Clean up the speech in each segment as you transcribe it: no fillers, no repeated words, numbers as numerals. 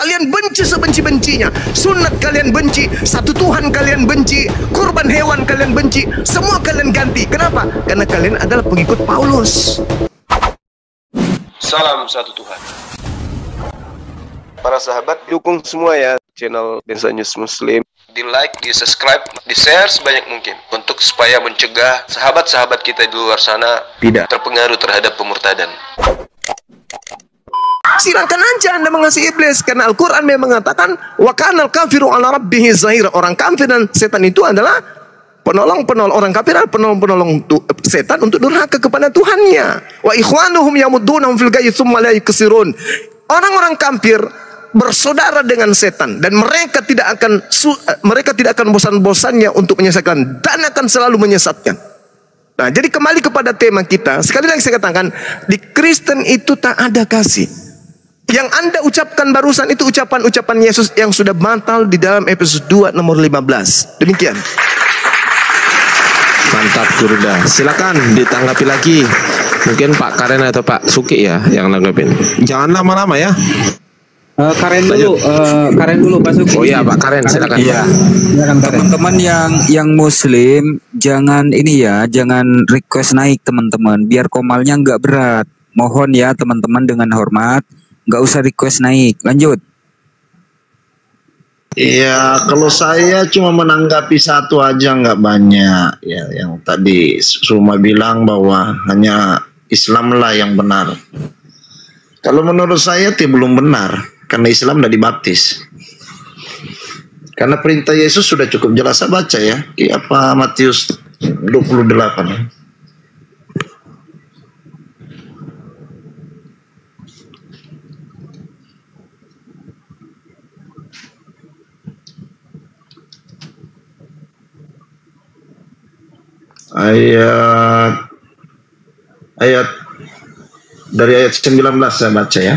kalian benci sebenci-bencinya. Sunat kalian benci, satu Tuhan kalian benci, kurban hewan kalian benci, semua kalian ganti. Kenapa? Karena kalian adalah pengikut Paulus. Salam satu Tuhan. Para sahabat, dukung semua ya channel Densa News Muslim. Di like, di subscribe, di share sebanyak mungkin untuk supaya mencegah sahabat-sahabat kita di luar sana tidak terpengaruh terhadap pemurtadan. Silakan aja Anda mengasihi iblis, karena Al-Quran memang mengatakan wa kanal kafiru ala rabbihi zahira. Orang kafir dan setan itu adalah penolong orang kafir adalah penolong setan untuk durhaka kepada Tuhannya. Wa ikhwanuhum yamuddunahum fil ghayyi tsumma la yuksirun. Orang-orang kafir bersaudara dengan setan dan mereka tidak akan bosan-bosannya untuk menyesatkan dan akan selalu menyesatkan. Nah, jadi kembali kepada tema kita. Sekali lagi saya katakan, di Kristen itu tak ada kasih. Yang Anda ucapkan barusan itu ucapan-ucapan Yesus yang sudah batal di dalam Efesus 2 nomor 15. Demikian. Mantap Gurda. Silakan ditanggapi lagi. Mungkin Pak Karen atau Pak Suki ya yang nanggapin. Jangan lama-lama ya. Karen dulu Pak Suki. Oh iya Pak Karen, silakan. Iya. Teman-teman yang Muslim jangan jangan request naik teman-teman, biar komalnya nggak berat. Mohon ya teman-teman dengan hormat, nggak usah request naik. Lanjut. Iya, kalau saya cuma menanggapi satu aja, nggak banyak. Ya, yang tadi Suma bilang bahwa hanya Islam lah yang benar. Kalau menurut saya belum benar, karena Islam tidak dibaptis. Karena perintah Yesus sudah cukup jelas, saya baca ya. Apa Matius 28 ya. Ayat dari ayat 19 saya baca ya.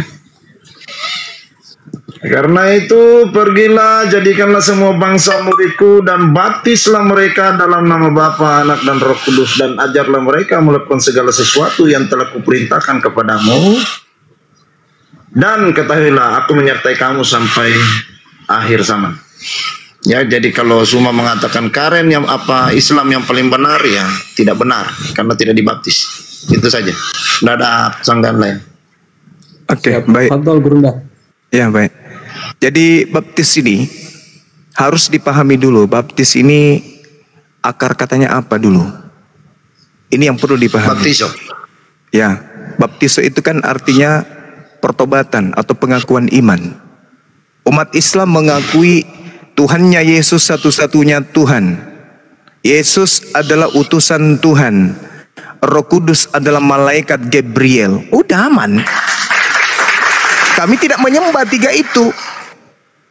Karena itu pergilah, jadikanlah semua bangsa muridku dan baptislah mereka dalam nama Bapa, Anak dan Roh Kudus, dan ajarlah mereka melakukan segala sesuatu yang telah kuperintahkan kepadamu, dan ketahuilah aku menyertai kamu sampai akhir zaman. Ya, jadi kalau Suma mengatakan Karen yang Islam yang paling benar, ya tidak benar karena tidak dibaptis. Itu saja. Tidak ada sanggahan lain. Oke, baik. Fadhol Gurunda. Ya, baik. Jadi baptis ini harus dipahami dulu. Baptis ini akar katanya apa dulu? Ini yang perlu dipahami. Baptiso. Ya, baptiso itu kan artinya pertobatan atau pengakuan iman. Umat Islam mengakui Tuhannya Yesus satu-satunya Tuhan. Yesus adalah utusan Tuhan. Roh Kudus adalah malaikat Gabriel. Udah aman. Kami tidak menyembah tiga itu.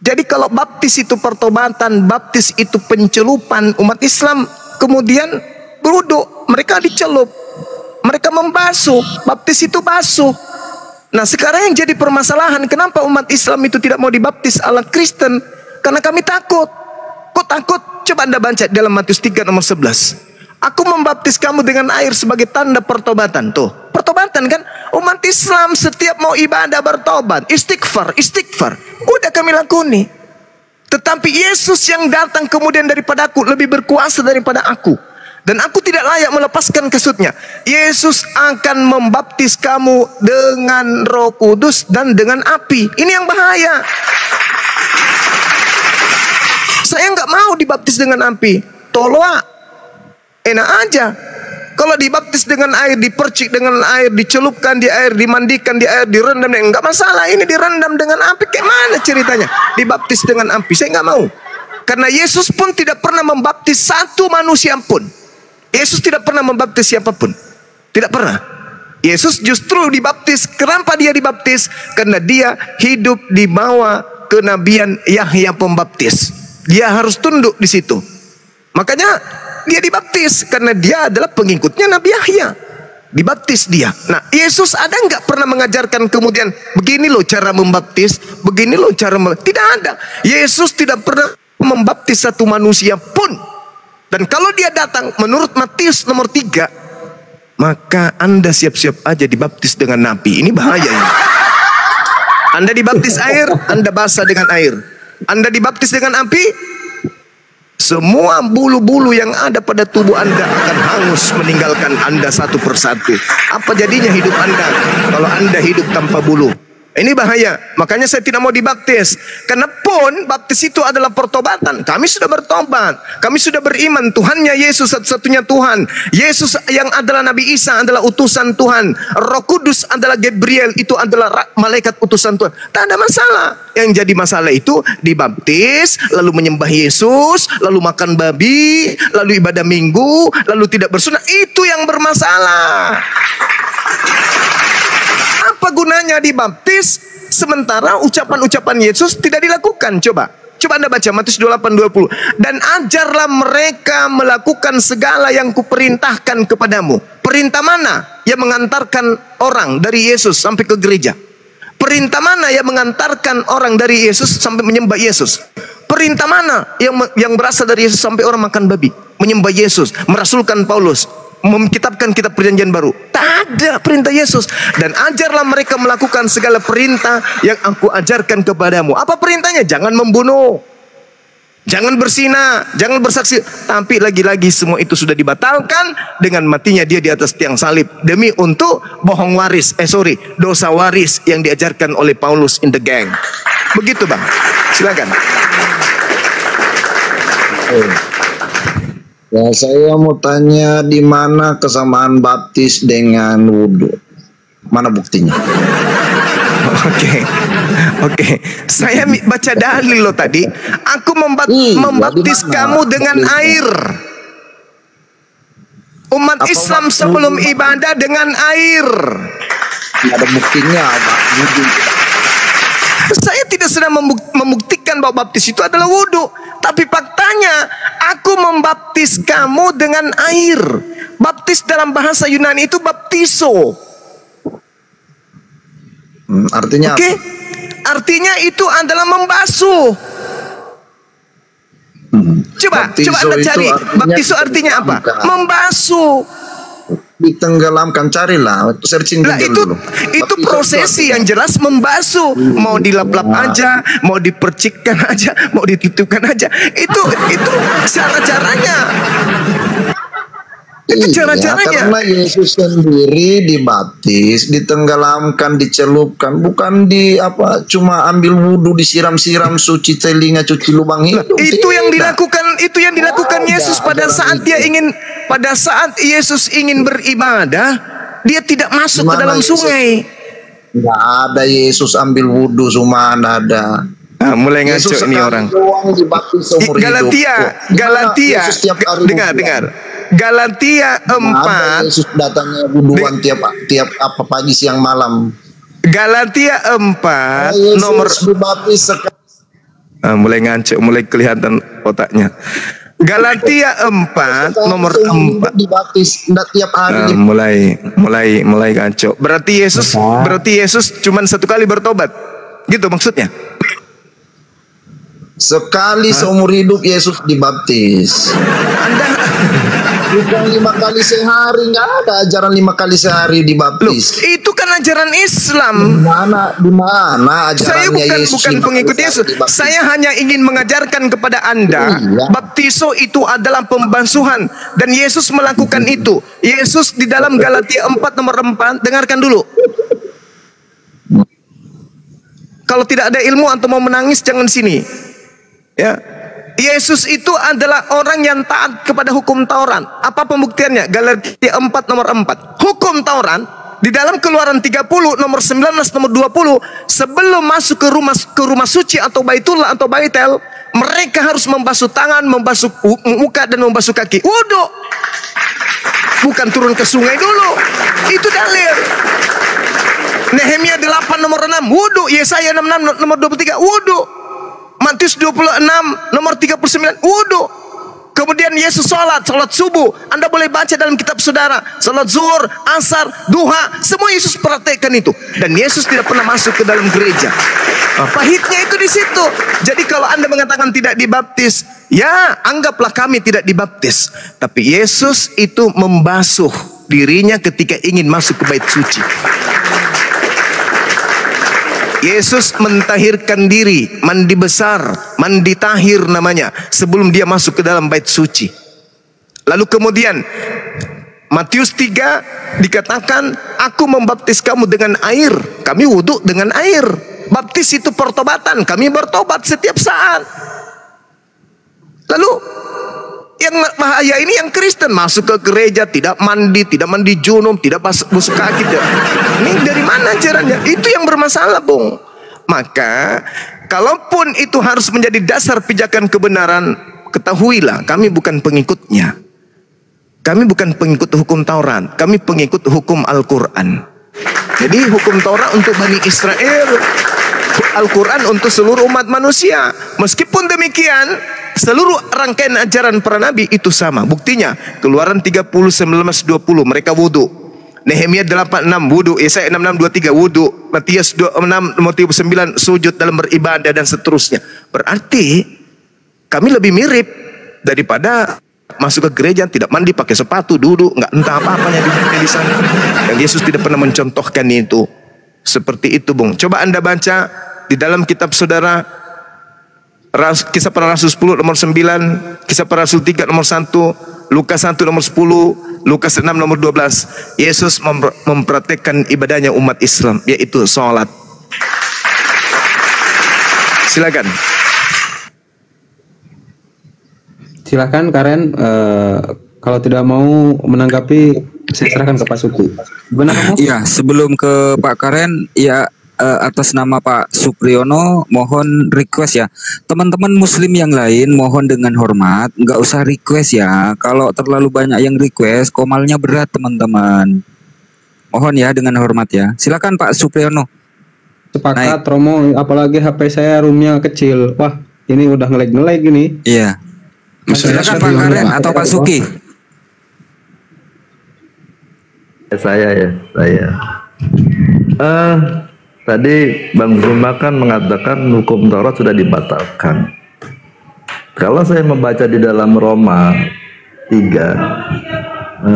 Jadi kalau baptis itu pertobatan, baptis itu pencelupan, umat Islam kemudian berwudu, mereka dicelup, mereka membasuh, baptis itu basuh. Nah, sekarang yang jadi permasalahan, kenapa umat Islam itu tidak mau dibaptis ala Kristen? Karena kami takut. Kok takut? Coba Anda baca dalam Matius 3 nomor 11. Aku membaptis kamu dengan air sebagai tanda pertobatan. Tuh, pertobatan kan? Umat Islam setiap mau ibadah bertobat, istighfar. Udah kami lakoni. Tetapi Yesus yang datang kemudian daripada aku lebih berkuasa daripada aku. Dan aku tidak layak melepaskan kesutnya. Yesus akan membaptis kamu dengan Roh Kudus dan dengan api. Ini yang bahaya. Saya nggak mau dibaptis dengan api. Tolong, enak aja. Kalau dibaptis dengan air, dipercik dengan air, dicelupkan di air, dimandikan di air, direndam, nggak masalah. Ini direndam dengan api, kayak mana ceritanya? Dibaptis dengan api, saya nggak mau. Karena Yesus pun tidak pernah membaptis satu manusia pun. Yesus tidak pernah membaptis siapapun. Tidak pernah. Yesus justru dibaptis. Kenapa dia dibaptis? Karena dia hidup di bawah kenabian Yahya Pembaptis. Dia harus tunduk di situ. Makanya dia dibaptis karena dia adalah pengikutnya Nabi Yahya. Dibaptis dia. Nah, Yesus ada nggak pernah mengajarkan kemudian begini loh cara membaptis, begini loh cara tidak ada. Yesus tidak pernah membaptis satu manusia pun. Dan kalau dia datang menurut Matius nomor 3, maka Anda siap-siap aja dibaptis dengan napi. Ini bahaya ini. Anda dibaptis air, Anda basah dengan air. Anda dibaptis dengan api, semua bulu-bulu yang ada pada tubuh Anda akan hangus meninggalkan Anda satu persatu. Apa jadinya hidup Anda kalau Anda hidup tanpa bulu? Ini bahaya. Makanya saya tidak mau dibaptis. Karena pun baptis itu adalah pertobatan. Kami sudah bertobat. Kami sudah beriman Tuhannya Yesus satu-satunya Tuhan. Yesus yang adalah Nabi Isa adalah utusan Tuhan. Roh Kudus adalah Gabriel, itu adalah malaikat utusan Tuhan. Tak ada masalah. Yang jadi masalah itu dibaptis, lalu menyembah Yesus, lalu makan babi, lalu ibadah minggu, lalu tidak bersunat. Itu yang bermasalah. Apa gunanya dibaptis sementara ucapan-ucapan Yesus tidak dilakukan? Coba Anda baca Matius 28:20. Dan ajarlah mereka melakukan segala yang kuperintahkan kepadamu. Perintah mana yang mengantarkan orang dari Yesus sampai ke gereja? Perintah mana yang mengantarkan orang dari Yesus sampai menyembah Yesus? Perintah mana yang berasal dari Yesus sampai orang makan babi, menyembah Yesus, merasulkan Paulus, menkitabkan kitab perjanjian baru? Tak ada perintah Yesus. Dan ajarlah mereka melakukan segala perintah yang aku ajarkan kepadamu. Apa perintahnya? Jangan membunuh, jangan berzina, jangan bersaksi. Tapi lagi-lagi semua itu sudah dibatalkan dengan matinya dia di atas tiang salib, demi untuk dosa waris yang diajarkan oleh Paulus in the gang. Begitu Bang, silakan. Ya, saya mau tanya di mana kesamaan baptis dengan wudhu? Mana buktinya? Oke. Saya baca dalil lo tadi. Aku membaptis kamu dengan air. Umat Islam sebelum ibadah dengan air. Ada buktinya, Pak. Saya tidak sedang membuktikan bahwa baptis itu adalah wudhu. Tapi faktanya, aku membaptis kamu dengan air. Baptis dalam bahasa Yunani itu baptiso. Artinya Oke? Artinya itu adalah membasuh. Coba Anda cari. Baptiso artinya apa? Membasuh. Ditenggelamkan, carilah, searching Itu Google dulu. prosesi yang jelas membasuh. Mau dilap-lap aja, mau dipercikkan aja, mau ditutupkan aja. Itu cara-caranya. Itu cara-caranya. Karena Yesus sendiri dibaptis, ditenggelamkan, dicelupkan, bukan cuma ambil wudhu, disiram-siram, suci telinga, cuci lubang hidung. Itu yang dilakukan Yesus pada saat Yesus ingin beribadah, dia tidak masuk ke dalam sungai. Nggak ada Yesus ambil wudhu, semua ada. Mulai ngaco ini orang. Galatia, dengar. Galatia 4. Yesus datangnya wudhuan tiap pagi siang malam. Galatia 4 nomor mulai ngaco, mulai kelihatan otaknya. Galatia 4 nomor 4 dibaptis tiap hari. Mulai ngaco. Berarti Yesus cuma satu kali bertobat. Gitu maksudnya? Sekali seumur hidup Yesus dibaptis. Bukan 5 kali sehari, nggak ada ajaran 5 kali sehari dibaptis. Itu kan ajaran Islam. Di mana ajarannya Saya Yesus? bukan pengikut Yesus. Saya hanya ingin mengajarkan kepada Anda, baptiso itu adalah pembasuhan, dan Yesus melakukan itu. Yesus di dalam Galatia 4 nomor 4, dengarkan dulu. Kalau tidak ada ilmu atau mau menangis, jangan sini. Ya. Yesus itu adalah orang yang taat kepada hukum Taurat. Apa pembuktiannya? Galatia 4 nomor 4. Hukum Taurat di dalam Keluaran 30 nomor 19 nomor 20, sebelum masuk ke rumah suci atau Baitullah atau Baitel, mereka harus membasuh tangan, membasuh muka dan membasuh kaki. Wudhu. Bukan turun ke sungai dulu. Itu dalil. Nehemia 8 nomor 6 wudhu. Yesaya 66 nomor 23 wudhu. Matius 26 nomor 39 wudhu. Kemudian Yesus sholat subuh. Anda boleh baca dalam kitab saudara. Sholat zuhur, asar, duha, semua Yesus praktekkan itu. Dan Yesus tidak pernah masuk ke dalam gereja. Pahitnya itu di situ. Jadi kalau Anda mengatakan tidak dibaptis, ya anggaplah kami tidak dibaptis. Tapi Yesus itu membasuh dirinya ketika ingin masuk ke bait suci. Yesus mentahirkan diri, mandi besar, mandi tahir namanya, sebelum dia masuk ke dalam bait suci. Lalu kemudian Matius 3 dikatakan, aku membaptis kamu dengan air, kami wudhu dengan air. Baptis itu pertobatan, kami bertobat setiap saat. Lalu yang bahaya ini yang Kristen masuk ke gereja tidak mandi junub, tidak basuh kaki. Ini dari mana caranya? Itu yang bermasalah, Bung. Maka kalaupun itu harus menjadi dasar pijakan kebenaran, ketahuilah kami bukan pengikutnya. Kami bukan pengikut hukum Taurat, kami pengikut hukum Al-Quran. Jadi hukum Taurat untuk Bani Israel, Al-Quran untuk seluruh umat manusia. Meskipun demikian, seluruh rangkaian ajaran para nabi itu sama. Buktinya Keluaran 30, 19, 20 mereka wudhu. Nehemia 8, 6 wudhu. Yesaya 6, 6, 23 wudhu. Matius 6, 9 sujud dalam beribadah dan seterusnya. Berarti kami lebih mirip daripada masuk ke gereja tidak mandi, pakai sepatu, duduk nggak entah apa-apanya di sana. Dan Yesus tidak pernah mencontohkan itu seperti itu, Bung. Coba Anda baca di dalam kitab saudara Kisah Para Rasul 10 nomor 9, Kisah Para Rasul 3 nomor 1, Lukas 1 nomor 10, Lukas 6 nomor 12. Yesus mempraktekkan ibadahnya umat Islam, yaitu sholat. Silakan. Silakan Karen, kalau tidak mau menanggapi saya serahkan ke Pak Suki. Benar kamu? Iya, sebelum ke Pak Karen, ya atas nama Pak Supriyono mohon request ya. Teman-teman muslim yang lain mohon dengan hormat, nggak usah request ya. Kalau terlalu banyak yang request, komalnya berat teman-teman. Mohon ya dengan hormat ya. Silakan Pak Supriyono. Sepakat Romo, apalagi HP saya roomnya kecil. Wah, ini udah ngelag-ngelag ini. Iya. Silakan Pak Karen atau Pak Suki. Saya. Tadi Bang Zuma kan mengatakan hukum Taurat sudah dibatalkan. Kalau saya membaca di dalam Roma 3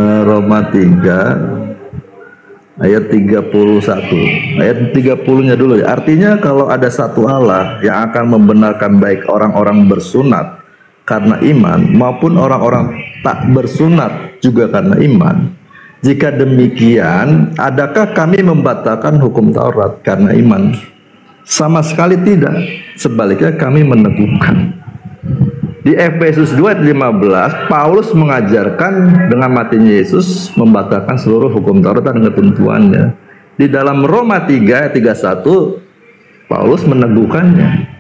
ayat 31, ayat 30-nya dulu ya. Artinya kalau ada satu Allah yang akan membenarkan baik orang-orang bersunat karena iman maupun orang-orang tak bersunat juga karena iman. Jika demikian, adakah kami membatalkan hukum Taurat karena iman? Sama sekali tidak. Sebaliknya kami meneguhkan. Di Efesus 2 ayat 15, Paulus mengajarkan dengan matinya Yesus membatalkan seluruh hukum Taurat dan ketentuannya. Di dalam Roma 3 ayat 31, Paulus meneguhkannya.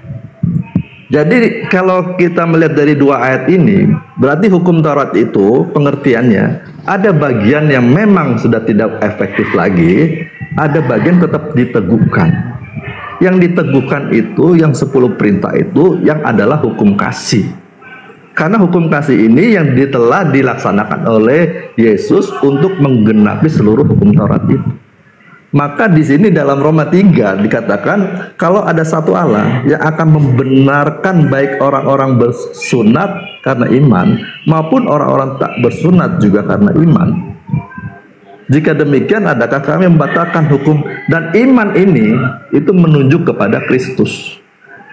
Jadi kalau kita melihat dari dua ayat ini, berarti hukum Taurat itu pengertiannya ada bagian yang memang sudah tidak efektif lagi, ada bagian tetap diteguhkan. Yang diteguhkan itu, yang 10 perintah itu, yang adalah hukum kasih. Karena hukum kasih ini yang telah dilaksanakan oleh Yesus untuk menggenapi seluruh hukum Taurat itu. Maka di sini dalam Roma 3 dikatakan kalau ada satu Allah yang akan membenarkan baik orang-orang bersunat karena iman maupun orang-orang tak bersunat juga karena iman. Jika demikian, adakah kami membatalkan hukum? Dan iman ini itu menunjuk kepada Kristus.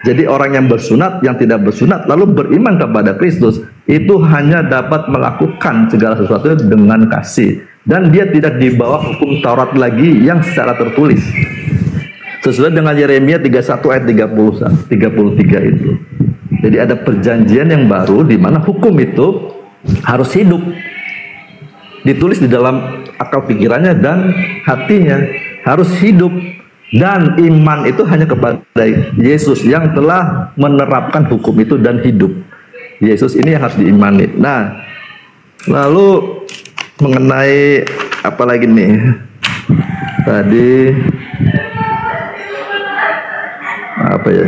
Jadi orang yang bersunat, yang tidak bersunat lalu beriman kepada Kristus, itu hanya dapat melakukan segala sesuatu dengan kasih. Dan dia tidak di bawah hukum Taurat lagi yang secara tertulis. Sesuai dengan Yeremia 31 ayat 33 itu. Jadi ada perjanjian yang baru di mana hukum itu harus hidup. Ditulis di dalam akal pikirannya dan hatinya, harus hidup. Dan iman itu hanya kepada Yesus yang telah menerapkan hukum itu dan hidup. Yesus ini yang harus diimani. Nah, lalu mengenai apa lagi nih? Tadi apa ya?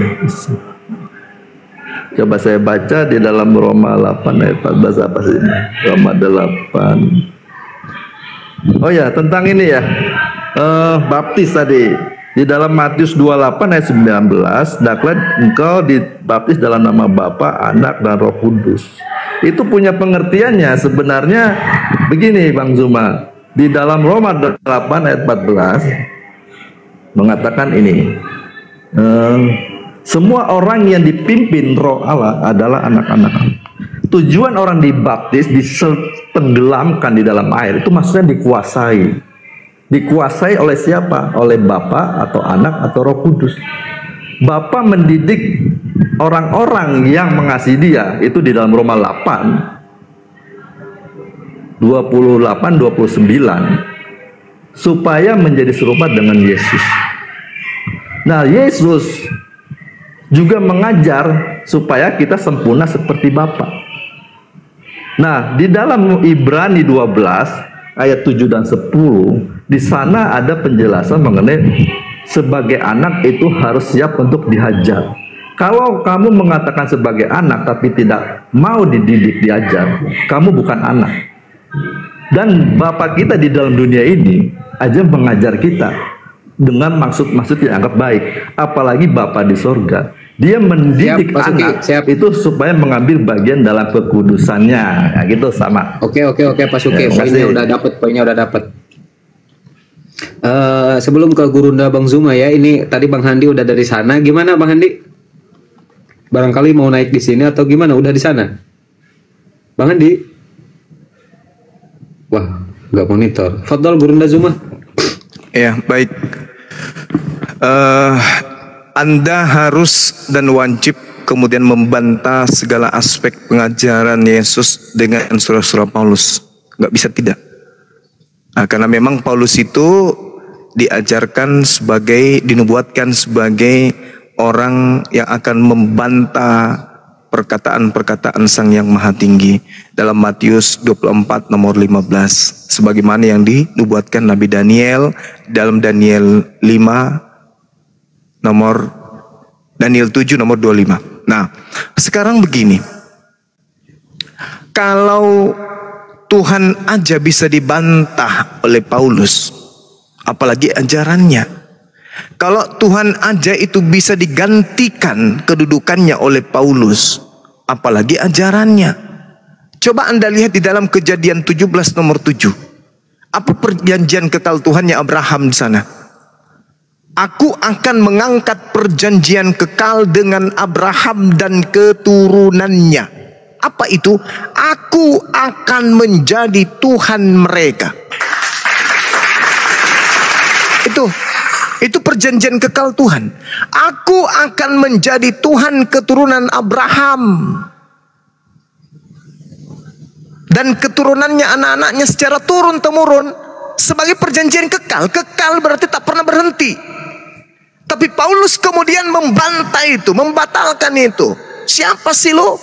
Coba saya baca di dalam Roma 8 ayat 14 apa sih? Roma 8. Oh ya, tentang ini ya. Baptis tadi. Di dalam Matius 28 ayat 19, daklah engkau dibaptis dalam nama Bapa, Anak, dan Roh Kudus. Itu punya pengertiannya sebenarnya begini Bang Zuma. Di dalam Roma 8 ayat 14 mengatakan ini. semua orang yang dipimpin Roh Allah adalah anak-anak. Tujuan orang dibaptis, ditenggelamkan di dalam air, itu maksudnya dikuasai. Dikuasai oleh siapa? Oleh Bapa atau Anak atau Roh Kudus. Bapa mendidik orang-orang yang mengasihi Dia, itu di dalam Roma 8 28-29, supaya menjadi serupa dengan Yesus. Nah, Yesus juga mengajar supaya kita sempurna seperti Bapa. Nah, di dalam Ibrani 12 ayat 7 dan 10, di sana ada penjelasan mengenai sebagai anak itu harus siap untuk dihajar. Kalau kamu mengatakan sebagai anak tapi tidak mau dididik, diajar, kamu bukan anak. Dan Bapa kita di dalam dunia ini aja mengajar kita dengan maksud-maksud yang anggap baik, apalagi Bapa di sorga. Dia mendidik Siap, Pak Suki, anak siap. itu supaya mengambil bagian dalam kekudusannya, ya gitu sama. Oke Pak Suki, Ya, poinnya udah dapat. Sebelum ke Gurunda Bang Zuma ya, ini tadi Bang Handi udah dari sana. Gimana Bang Handi? Barangkali mau naik di sini atau gimana? Udah di sana, Bang Handi? Wah, nggak monitor. Fadol Gurunda Zuma. Ya, baik. Anda harus dan wajib kemudian membantah segala aspek pengajaran Yesus dengan surah-surah Paulus. Nggak bisa tidak. Nah, karena memang Paulus itu diajarkan dinubuatkan sebagai orang yang akan membantah perkataan-perkataan Sang Yang Maha Tinggi dalam Matius 24 nomor 15, sebagaimana yang dinubuatkan Nabi Daniel dalam Daniel 7 nomor 25. Nah, sekarang begini. Kalau Tuhan aja bisa dibantah oleh Paulus, apalagi ajarannya. Kalau Tuhan aja itu bisa digantikan kedudukannya oleh Paulus, apalagi ajarannya. Coba Anda lihat di dalam Kejadian 17 nomor 7. Apa perjanjian kekal Tuhannya Abraham di sana? Aku akan mengangkat perjanjian kekal dengan Abraham dan keturunannya. Apa itu? Aku akan menjadi Tuhan mereka. Itu perjanjian kekal Tuhan. Aku akan menjadi Tuhan keturunan Abraham dan keturunannya, anak-anaknya secara turun-temurun, sebagai perjanjian kekal. Kekal berarti tak pernah berhenti. Tapi Paulus kemudian membantah itu, membatalkan itu. Siapa sih lo?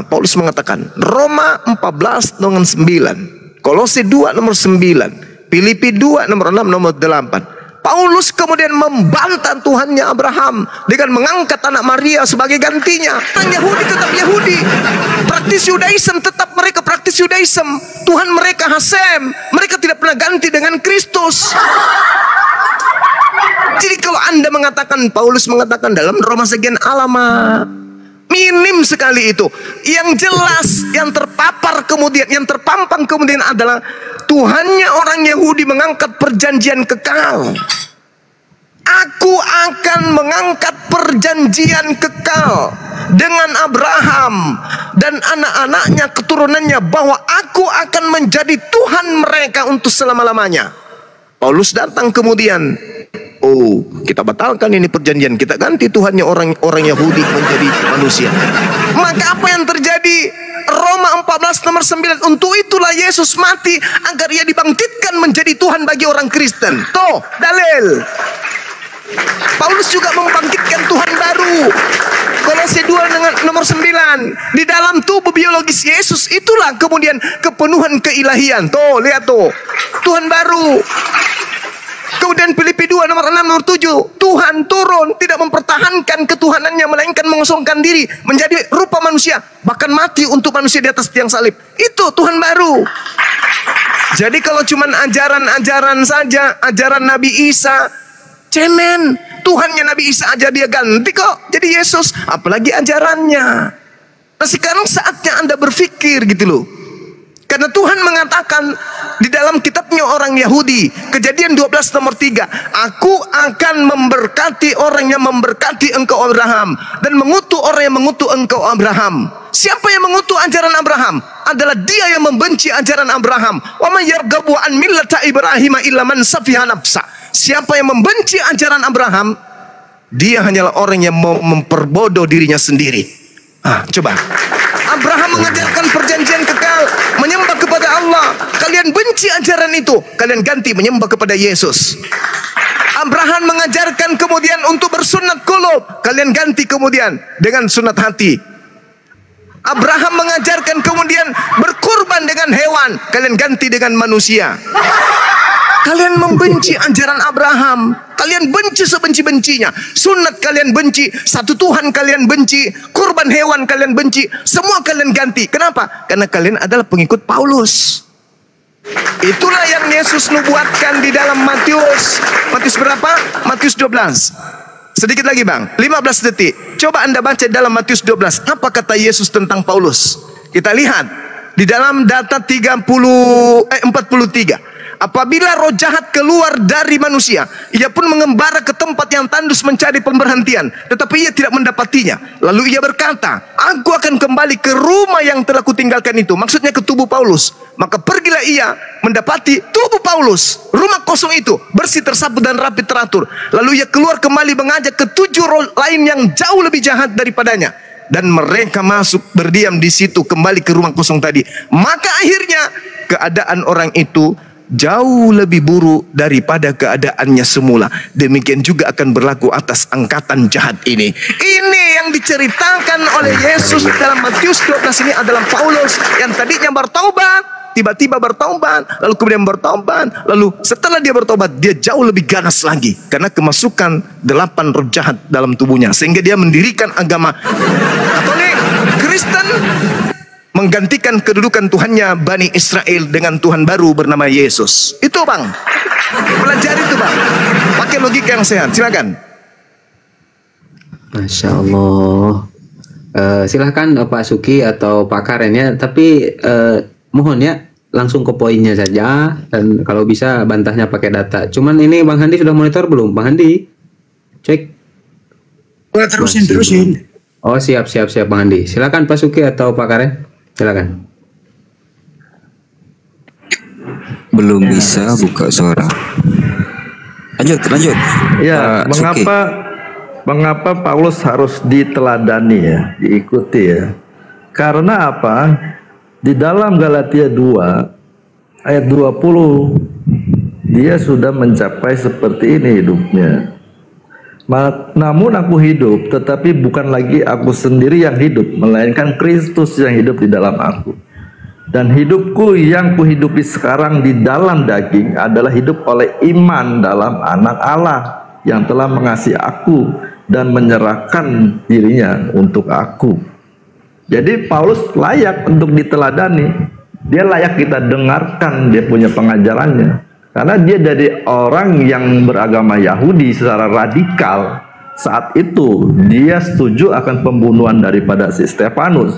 Paulus mengatakan Roma 14 nomor 9, Kolose 2 nomor 9, Filipi 2 nomor 6 nomor 8. Paulus kemudian membantah Tuhannya Abraham dengan mengangkat anak Maria sebagai gantinya. Orang Yahudi tetap Yahudi, praktis Yudaism tetap mereka praktis Yudaism. Tuhan mereka Hasem, mereka tidak pernah ganti dengan Kristus. Jadi kalau Anda mengatakan, Paulus mengatakan dalam Roma sekian alamat, minim sekali itu. Yang jelas, yang terpapar kemudian, yang terpampang kemudian adalah Tuhannya orang Yahudi mengangkat perjanjian kekal. Aku akan mengangkat perjanjian kekal dengan Abraham dan anak-anaknya, keturunannya, bahwa aku akan menjadi Tuhan mereka untuk selama-lamanya. Paulus datang kemudian, oh, kita batalkan ini perjanjian, kita ganti Tuhannya orang Yahudi menjadi manusia. Maka apa yang terjadi? Roma 14 nomor 9, untuk itulah Yesus mati agar ia dibangkitkan menjadi Tuhan bagi orang Kristen. Tuh, dalil. Paulus juga membangkitkan Tuhan baru. Kolose 2 nomor 9, di dalam tubuh biologis Yesus itulah kemudian kepenuhan keilahian. Tuh, lihat tuh, Tuhan baru. Kemudian Filipi 2 nomor 6 nomor 7, Tuhan turun, tidak mempertahankan ketuhanannya, melainkan mengosongkan diri menjadi rupa manusia, bahkan mati untuk manusia di atas tiang salib. Itu Tuhan baru. Jadi kalau cuman ajaran-ajaran saja, ajaran Nabi Isa, cemen. Tuhannya Nabi Isa aja dia ganti kok jadi Yesus, apalagi ajarannya. Nah, sekarang saatnya Anda berpikir gitu loh. Karena Tuhan mengatakan di dalam kitabnya orang Yahudi, Kejadian 12 nomor 3, aku akan memberkati orang yang memberkati engkau Abraham, dan mengutuk orang yang mengutuk engkau Abraham. Siapa yang mengutuk ajaran Abraham? Adalah dia yang membenci ajaran Abraham. Wa may yarghabu an millata Ibrahim illa man safiha nafsa. Siapa yang membenci ajaran Abraham, dia hanyalah orang yang mau memperbodoh dirinya sendiri. Coba. Abraham mengajarkan perjanjian kekal, menyembah kepada Allah. Kalian benci ajaran itu, kalian ganti menyembah kepada Yesus. Abraham mengajarkan kemudian untuk bersunat qulub, kalian ganti kemudian dengan sunat hati. Abraham mengajarkan kemudian berkurban dengan hewan, kalian ganti dengan manusia. Kalian membenci ajaran Abraham, kalian benci sebenci-bencinya. Sunat kalian benci, satu Tuhan kalian benci, kurban hewan kalian benci, semua kalian ganti. Kenapa? Karena kalian adalah pengikut Paulus. Itulah yang Yesus nubuatkan di dalam Matius. Matius berapa? Matius 12. Sedikit lagi bang, 15 detik. Coba anda baca dalam Matius 12. Apa kata Yesus tentang Paulus? Kita lihat di dalam data 43. Apabila roh jahat keluar dari manusia, ia pun mengembara ke tempat yang tandus mencari pemberhentian, tetapi ia tidak mendapatinya. Lalu ia berkata, aku akan kembali ke rumah yang telah kutinggalkan itu. Maksudnya ke tubuh Paulus. Maka pergilah ia mendapati tubuh Paulus, rumah kosong itu, bersih, tersapu dan rapi teratur. Lalu ia keluar kembali mengajak ketujuh roh lain yang jauh lebih jahat daripadanya. Dan mereka masuk berdiam di situ kembali ke rumah kosong tadi. Maka akhirnya keadaan orang itu jauh lebih buruk daripada keadaannya semula. Demikian juga akan berlaku atas angkatan jahat ini. Ini yang diceritakan oleh Yesus dalam Matius 12 ini adalah Paulus yang tadinya bertaubat, tiba-tiba bertaubat, lalu kemudian bertaubat, lalu setelah dia bertobat dia jauh lebih ganas lagi karena kemasukan 8 roh jahat dalam tubuhnya, sehingga dia mendirikan agama Katolik Kristen, menggantikan kedudukan Tuhannya Bani Israel dengan Tuhan baru bernama Yesus. Itu bang, pelajari itu bang, pakai logika yang sehat. Silakan. Masya Allah. Silahkan Pak Suki atau Pak Karen ya, tapi mohon ya langsung ke poinnya saja, dan kalau bisa bantahnya pakai data. Cuman ini Bang Handi sudah monitor belum? Bang Handi, cek. Terusin. Oh siap Bang Handi. Silakan Pak Suki atau Pak Karen. Silakan. Belum bisa buka suara. Lanjut. Ya, mengapa Paulus harus diteladani ya, diikuti ya? Karena apa? Di dalam Galatia 2 ayat 20 dia sudah mencapai seperti ini hidupnya. Namun aku hidup, tetapi bukan lagi aku sendiri yang hidup, melainkan Kristus yang hidup di dalam aku. Dan hidupku yang kuhidupi sekarang di dalam daging adalah hidup oleh iman dalam Anak Allah yang telah mengasihi aku dan menyerahkan dirinya untuk aku. Jadi Paulus layak untuk diteladani. Dia layak kita dengarkan dia punya pengajarannya. Karena dia dari orang yang beragama Yahudi secara radikal. Saat itu dia setuju akan pembunuhan daripada si Stefanus.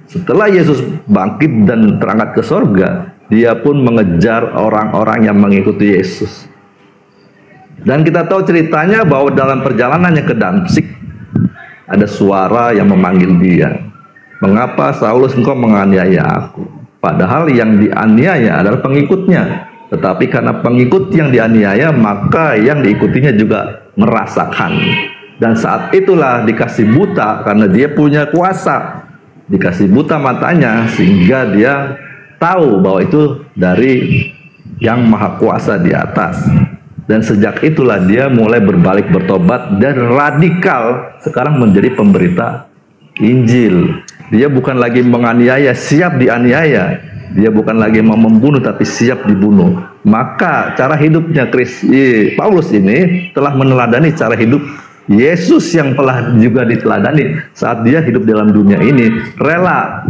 Setelah Yesus bangkit dan terangkat ke sorga, dia pun mengejar orang-orang yang mengikuti Yesus. Dan kita tahu ceritanya bahwa dalam perjalanannya ke Damsyik ada suara yang memanggil dia. Mengapa Saulus engkau menganiaya aku? Padahal yang dianiaya adalah pengikutnya. Tetapi karena pengikut yang dianiaya, maka yang diikutinya juga merasakan. Dan saat itulah dikasih buta karena dia punya kuasa. Dikasih buta matanya sehingga dia tahu bahwa itu dari yang maha kuasa di atas. Dan sejak itulah dia mulai berbalik bertobat dan radikal sekarang menjadi pemberita Injil. Dia bukan lagi menganiaya, siap dianiaya. Dia bukan lagi mau membunuh tapi siap dibunuh. Maka cara hidupnya Paulus ini telah meneladani cara hidup Yesus yang telah juga diteladani saat dia hidup dalam dunia ini, rela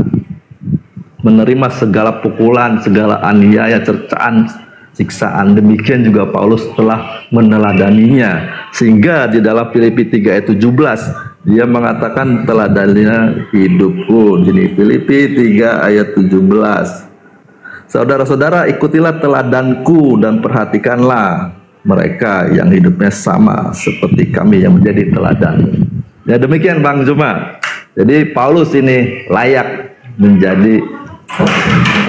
menerima segala pukulan, segala aniaya, cercaan, siksaan. Demikian juga Paulus telah meneladaninya, sehingga di dalam Filipi 3 ayat 17 dia mengatakan teladaninya hidupku. Jadi Filipi 3 ayat 17. Saudara-saudara, ikutilah teladanku dan perhatikanlah mereka yang hidupnya sama seperti kami yang menjadi teladan. Ya demikian Bang Juma. Jadi Paulus ini layak menjadi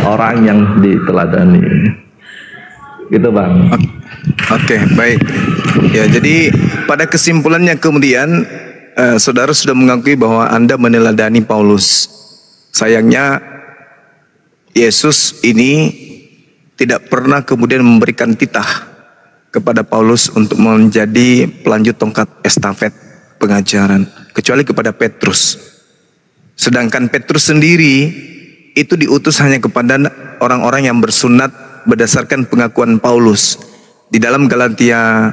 orang yang diteladani. Gitu Bang. Oke, baik. Ya, jadi pada kesimpulannya kemudian saudara sudah mengakui bahwa Anda meneladani Paulus. Sayangnya Yesus ini tidak pernah kemudian memberikan titah kepada Paulus untuk menjadi pelanjut tongkat estafet pengajaran, kecuali kepada Petrus. Sedangkan Petrus sendiri itu diutus hanya kepada orang-orang yang bersunat berdasarkan pengakuan Paulus. Di dalam Galatia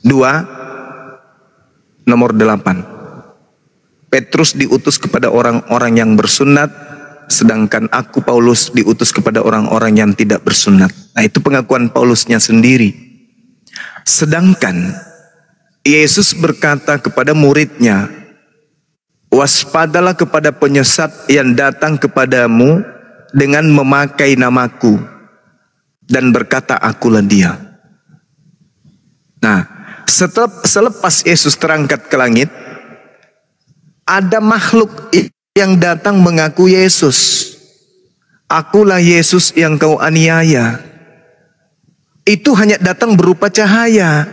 2 nomor 8. Petrus diutus kepada orang-orang yang bersunat, sedangkan aku Paulus diutus kepada orang-orang yang tidak bersunat. Nah, itu pengakuan Paulusnya sendiri. Sedangkan Yesus berkata kepada muridnya, waspadalah kepada penyesat yang datang kepadamu dengan memakai namaku dan berkata akulah dia. Nah, selepas Yesus terangkat ke langit, ada makhluk yang datang mengaku Yesus. Akulah Yesus yang kau aniaya. Itu hanya datang berupa cahaya,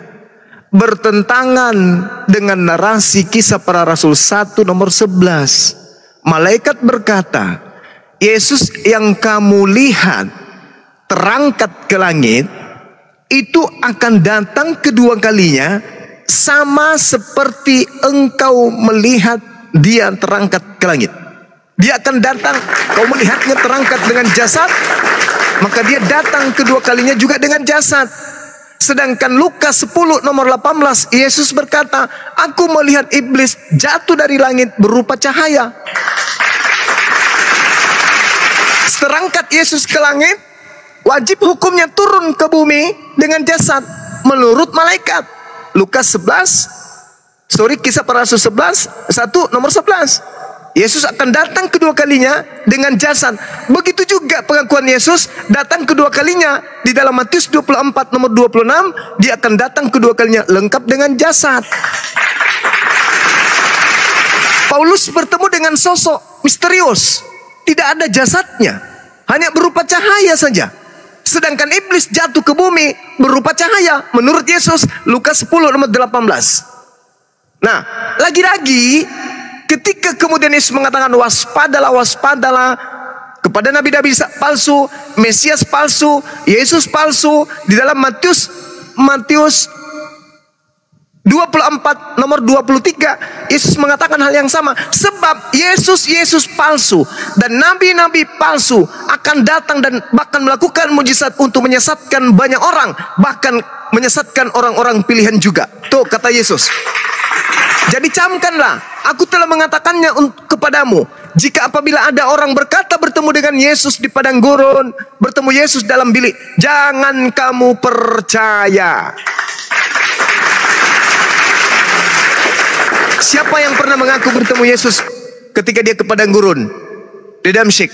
bertentangan dengan narasi Kisah Para Rasul 1 nomor 11. Malaikat berkata, Yesus yang kamu lihat terangkat ke langit itu akan datang kedua kalinya, sama seperti engkau melihat dia terangkat ke langit. Dia akan datang, kau melihatnya terangkat dengan jasad, maka dia datang kedua kalinya juga dengan jasad. Sedangkan Lukas 10 nomor 18, Yesus berkata, aku melihat iblis jatuh dari langit berupa cahaya. Terangkat Yesus ke langit, wajib hukumnya turun ke bumi dengan jasad menurut malaikat. Lukas 11, Kisah Para Rasul 1 nomor 11. Yesus akan datang kedua kalinya dengan jasad. Begitu juga pengakuan Yesus datang kedua kalinya di dalam Matius 24 nomor 26, dia akan datang kedua kalinya lengkap dengan jasad. Paulus bertemu dengan sosok misterius, tidak ada jasadnya, hanya berupa cahaya saja. Sedangkan iblis jatuh ke bumi berupa cahaya menurut Yesus, Lukas 10 nomor 18. Nah, lagi-lagi ketika kemudian Yesus mengatakan waspadalah, waspadalah kepada nabi-nabi palsu, Mesias palsu, Yesus palsu, di dalam Matius 24 nomor 23, Yesus mengatakan hal yang sama. Sebab Yesus palsu dan nabi-nabi palsu akan datang dan bahkan melakukan mujizat untuk menyesatkan banyak orang, bahkan menyesatkan orang-orang pilihan juga. Tuh kata Yesus. Jadi camkanlah, aku telah mengatakannya kepadamu. Jika apabila ada orang berkata bertemu dengan Yesus di padang gurun, bertemu Yesus dalam bilik, jangan kamu percaya. Siapa yang pernah mengaku bertemu Yesus ketika dia ke padang gurun di Damsyik?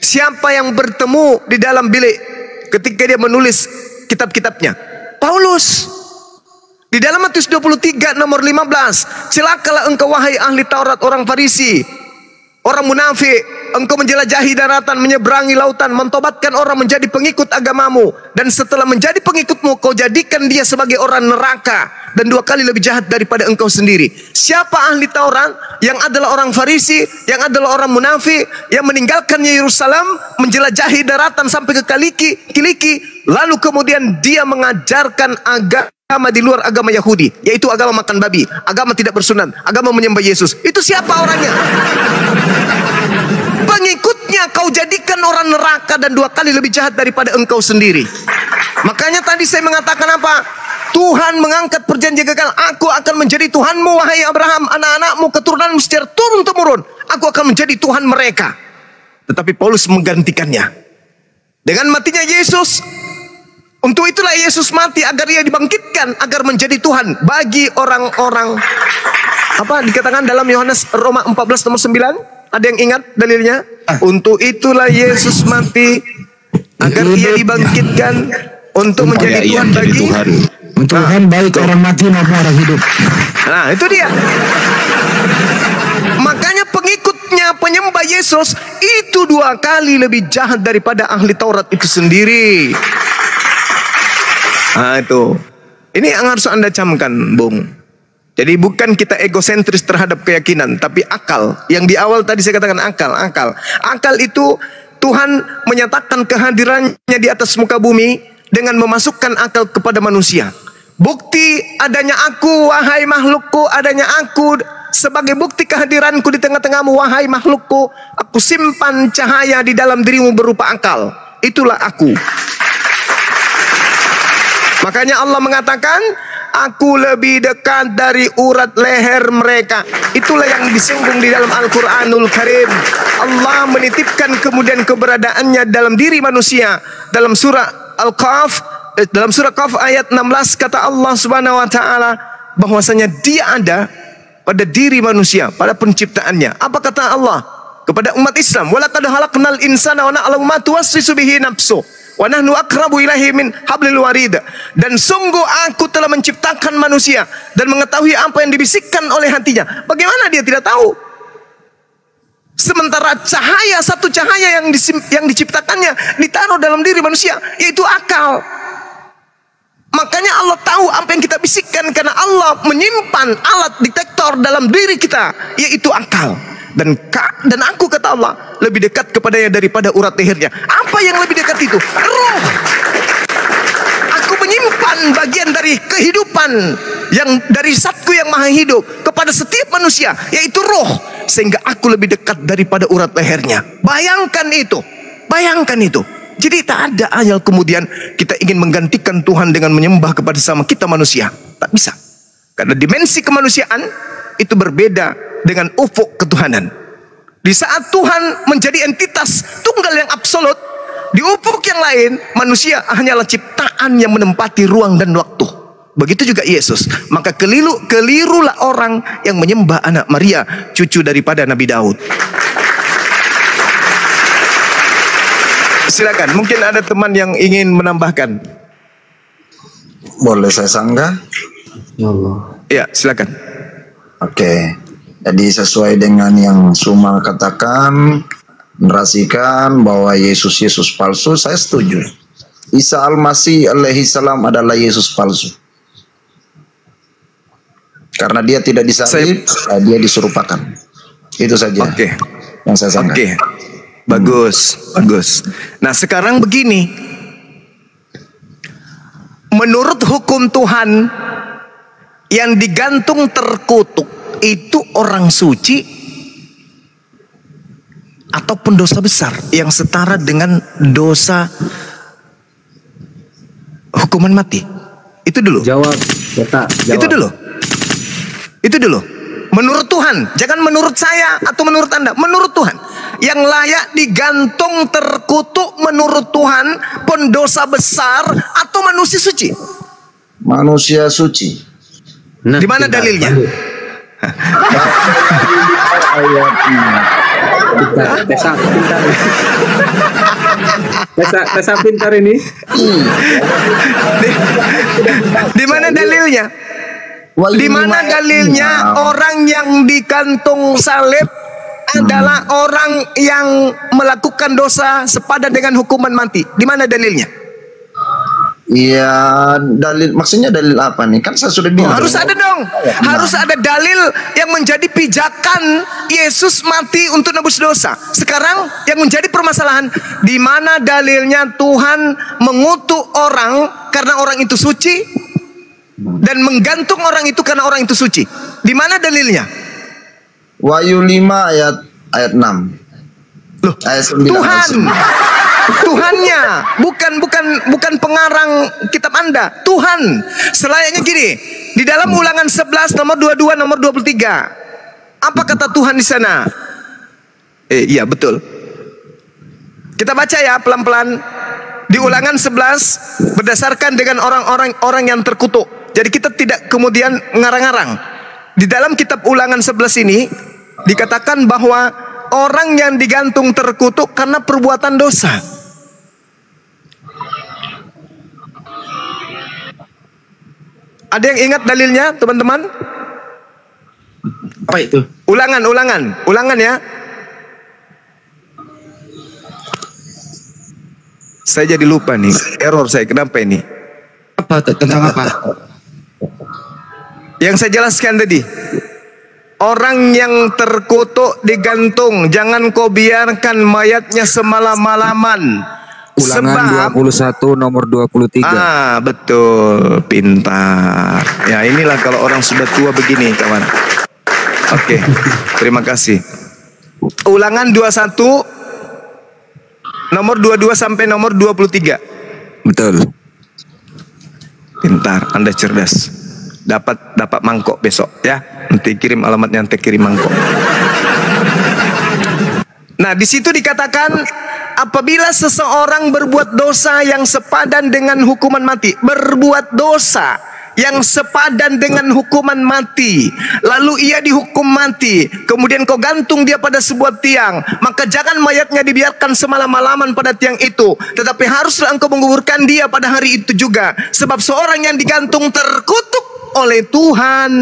Siapa yang bertemu di dalam bilik ketika dia menulis kitab-kitabnya? Paulus. Di dalam Matius 23 nomor 15, celakalah engkau wahai ahli Taurat orang Farisi, orang munafik, engkau menjelajahi daratan, menyeberangi lautan, mentobatkan orang menjadi pengikut agamamu, dan setelah menjadi pengikutmu kau jadikan dia sebagai orang neraka dan 2 kali lebih jahat daripada engkau sendiri. Siapa ahli Taurat yang adalah orang Farisi, yang adalah orang munafik, yang meninggalkan Yerusalem, menjelajahi daratan sampai ke Kiliki, lalu kemudian dia mengajarkan agama di luar agama Yahudi, yaitu agama makan babi, agama tidak bersunat, agama menyembah Yesus. Itu siapa orangnya? Pengikutnya kau jadikan orang neraka dan 2 kali lebih jahat daripada engkau sendiri. Makanya tadi saya mengatakan apa? Tuhan mengangkat perjanjian kekal. Aku akan menjadi Tuhanmu wahai Abraham, anak-anakmu keturunanmu secara turun-temurun. Aku akan menjadi Tuhan mereka. Tetapi Paulus menggantikannya dengan matinya Yesus. Untuk itulah Yesus mati agar ia dibangkitkan, agar menjadi Tuhan bagi orang-orang. Apa dikatakan dalam Roma 14 nomor 9? Ada yang ingat dalilnya? Untuk itulah Yesus mati agar ia dibangkitkan untuk menjadi Supaya ia Tuhan menjadi bagi Tuhan. Tuhan baik orang mati maupun orang hidup. Nah, itu dia. Makanya pengikutnya penyembah Yesus itu 2 kali lebih jahat daripada ahli Taurat itu sendiri. Nah, itu. Ini yang harus Anda camkan, Bung. Jadi bukan kita egosentris terhadap keyakinan, tapi akal. Yang di awal tadi saya katakan akal. Akal itu Tuhan menyatakan kehadirannya di atas muka bumi dengan memasukkan akal kepada manusia. Bukti adanya aku, wahai makhlukku, adanya aku sebagai bukti kehadiranku di tengah-tengahmu, wahai makhlukku. Aku simpan cahaya di dalam dirimu berupa akal. Itulah aku. Makanya Allah mengatakan, aku lebih dekat dari urat leher mereka. Itulah yang disinggung di dalam Al-Quranul Karim. Allah menitipkan kemudian keberadaannya dalam diri manusia. Dalam surah Al-Qaf, dalam surah Qaf ayat 16 kata Allah Subhanahu wa taala bahwasanya Dia ada pada diri manusia, pada penciptaannya. Apa kata Allah kepada umat Islam? Walaqad khalaqnal insana wa na'lamu ma tuwaswisu bihi nafsu wa nahnu aqrabu ilaihi min hablil warid. Dan sungguh aku telah menciptakan manusia dan mengetahui apa yang dibisikkan oleh hatinya. Bagaimana dia tidak tahu? Sementara cahaya, satu cahaya yang diciptakannya ditaruh dalam diri manusia, yaitu akal. Makanya Allah tahu apa yang kita bisikkan, karena Allah menyimpan alat detektor dalam diri kita, yaitu akal. Dan aku, kata Allah, lebih dekat kepadanya daripada urat lehernya. Apa yang lebih dekat itu? Roh. Aku menyimpan bagian dari kehidupan yang dari Zatku yang maha hidup kepada setiap manusia, yaitu roh, sehingga aku lebih dekat daripada urat lehernya. Bayangkan itu. Bayangkan itu. Jadi tak ada ayat kemudian kita ingin menggantikan Tuhan dengan menyembah kepada sama kita manusia. Tak bisa. Karena dimensi kemanusiaan itu berbeda dengan ufuk ketuhanan. Di saat Tuhan menjadi entitas tunggal yang absolut, di ufuk yang lain manusia hanyalah ciptaan yang menempati ruang dan waktu. Begitu juga Yesus. Maka kelirulah orang yang menyembah anak Maria, cucu daripada Nabi Daud. Silakan, mungkin ada teman yang ingin menambahkan. Boleh saya sanggah? Ya Allah. Ya, silakan. Oke. Jadi sesuai dengan yang Suma katakan, narasikan bahwa Yesus palsu, saya setuju. Isa Al-Masih alaihi salam adalah Yesus palsu. Karena dia tidak disalib, dia diserupakan. Itu saja. Oke. Yang saya sanggah. Oke. Bagus, bagus. Nah, sekarang begini. Menurut hukum Tuhan, yang digantung terkutuk itu orang suci atau pendosa besar yang setara dengan dosa hukuman mati. Itu dulu. Jawab. Jawab. Itu dulu. Menurut Tuhan, jangan menurut saya atau menurut Anda, menurut Tuhan. Yang layak digantung terkutuk menurut Tuhan, pendosa besar atau manusia suci? Manusia suci. Nah, di mana dalilnya? Tesa pintar ini. Di mana dalilnya? Di mana dalilnya orang yang digantung salib adalah orang yang melakukan dosa sepadan dengan hukuman mati? Di mana dalilnya? Iya, dalil maksudnya dalil apa nih? Kan saya sudah bilang. Harus ada dong. Harus ada dalil yang menjadi pijakan Yesus mati untuk nebus dosa. Sekarang yang menjadi permasalahan, di mana dalilnya Tuhan mengutuk orang karena orang itu suci dan menggantung orang itu karena orang itu suci? Di mana dalilnya? Wahyu 5 ayat 6. Loh, ayat 9. Tuhannya, bukan pengarang kitab Anda. Tuhan. Selayaknya gini, di dalam Ulangan 11 nomor 22 nomor 23. Apa kata Tuhan di sana? Iya, betul. Kita baca ya pelan-pelan. Di Ulangan 11 berdasarkan dengan orang yang terkutuk. Jadi kita tidak kemudian ngarang-ngarang. Di dalam kitab Ulangan 11 ini dikatakan bahwa orang yang digantung terkutuk karena perbuatan dosa. Ada yang ingat dalilnya, teman-teman? Apa itu? Ulangan ya. Saya jadi lupa nih, error saya, kenapa ini? Apa tentang apa? Yang saya jelaskan tadi, orang yang terkutuk digantung, jangan kau biarkan mayatnya semalam-malaman. Ulangan 21 nomor 23. Betul, pintar. Ya inilah kalau orang sudah tua begini, kawan. Oke, terima kasih. Ulangan 21 nomor 22 sampai nomor 23. Betul. Pintar, Anda cerdas. Dapat mangkok besok ya. Nanti kirim alamatnya, nanti kirim mangkok. Nah, di situ dikatakan apabila seseorang berbuat dosa yang sepadan dengan hukuman mati, berbuat dosa yang sepadan dengan hukuman mati, lalu ia dihukum mati, kemudian kau gantung dia pada sebuah tiang, maka jangan mayatnya dibiarkan semalam-malaman pada tiang itu, tetapi haruslah engkau menguburkan dia pada hari itu juga, sebab seorang yang digantung terkutuk oleh Tuhan.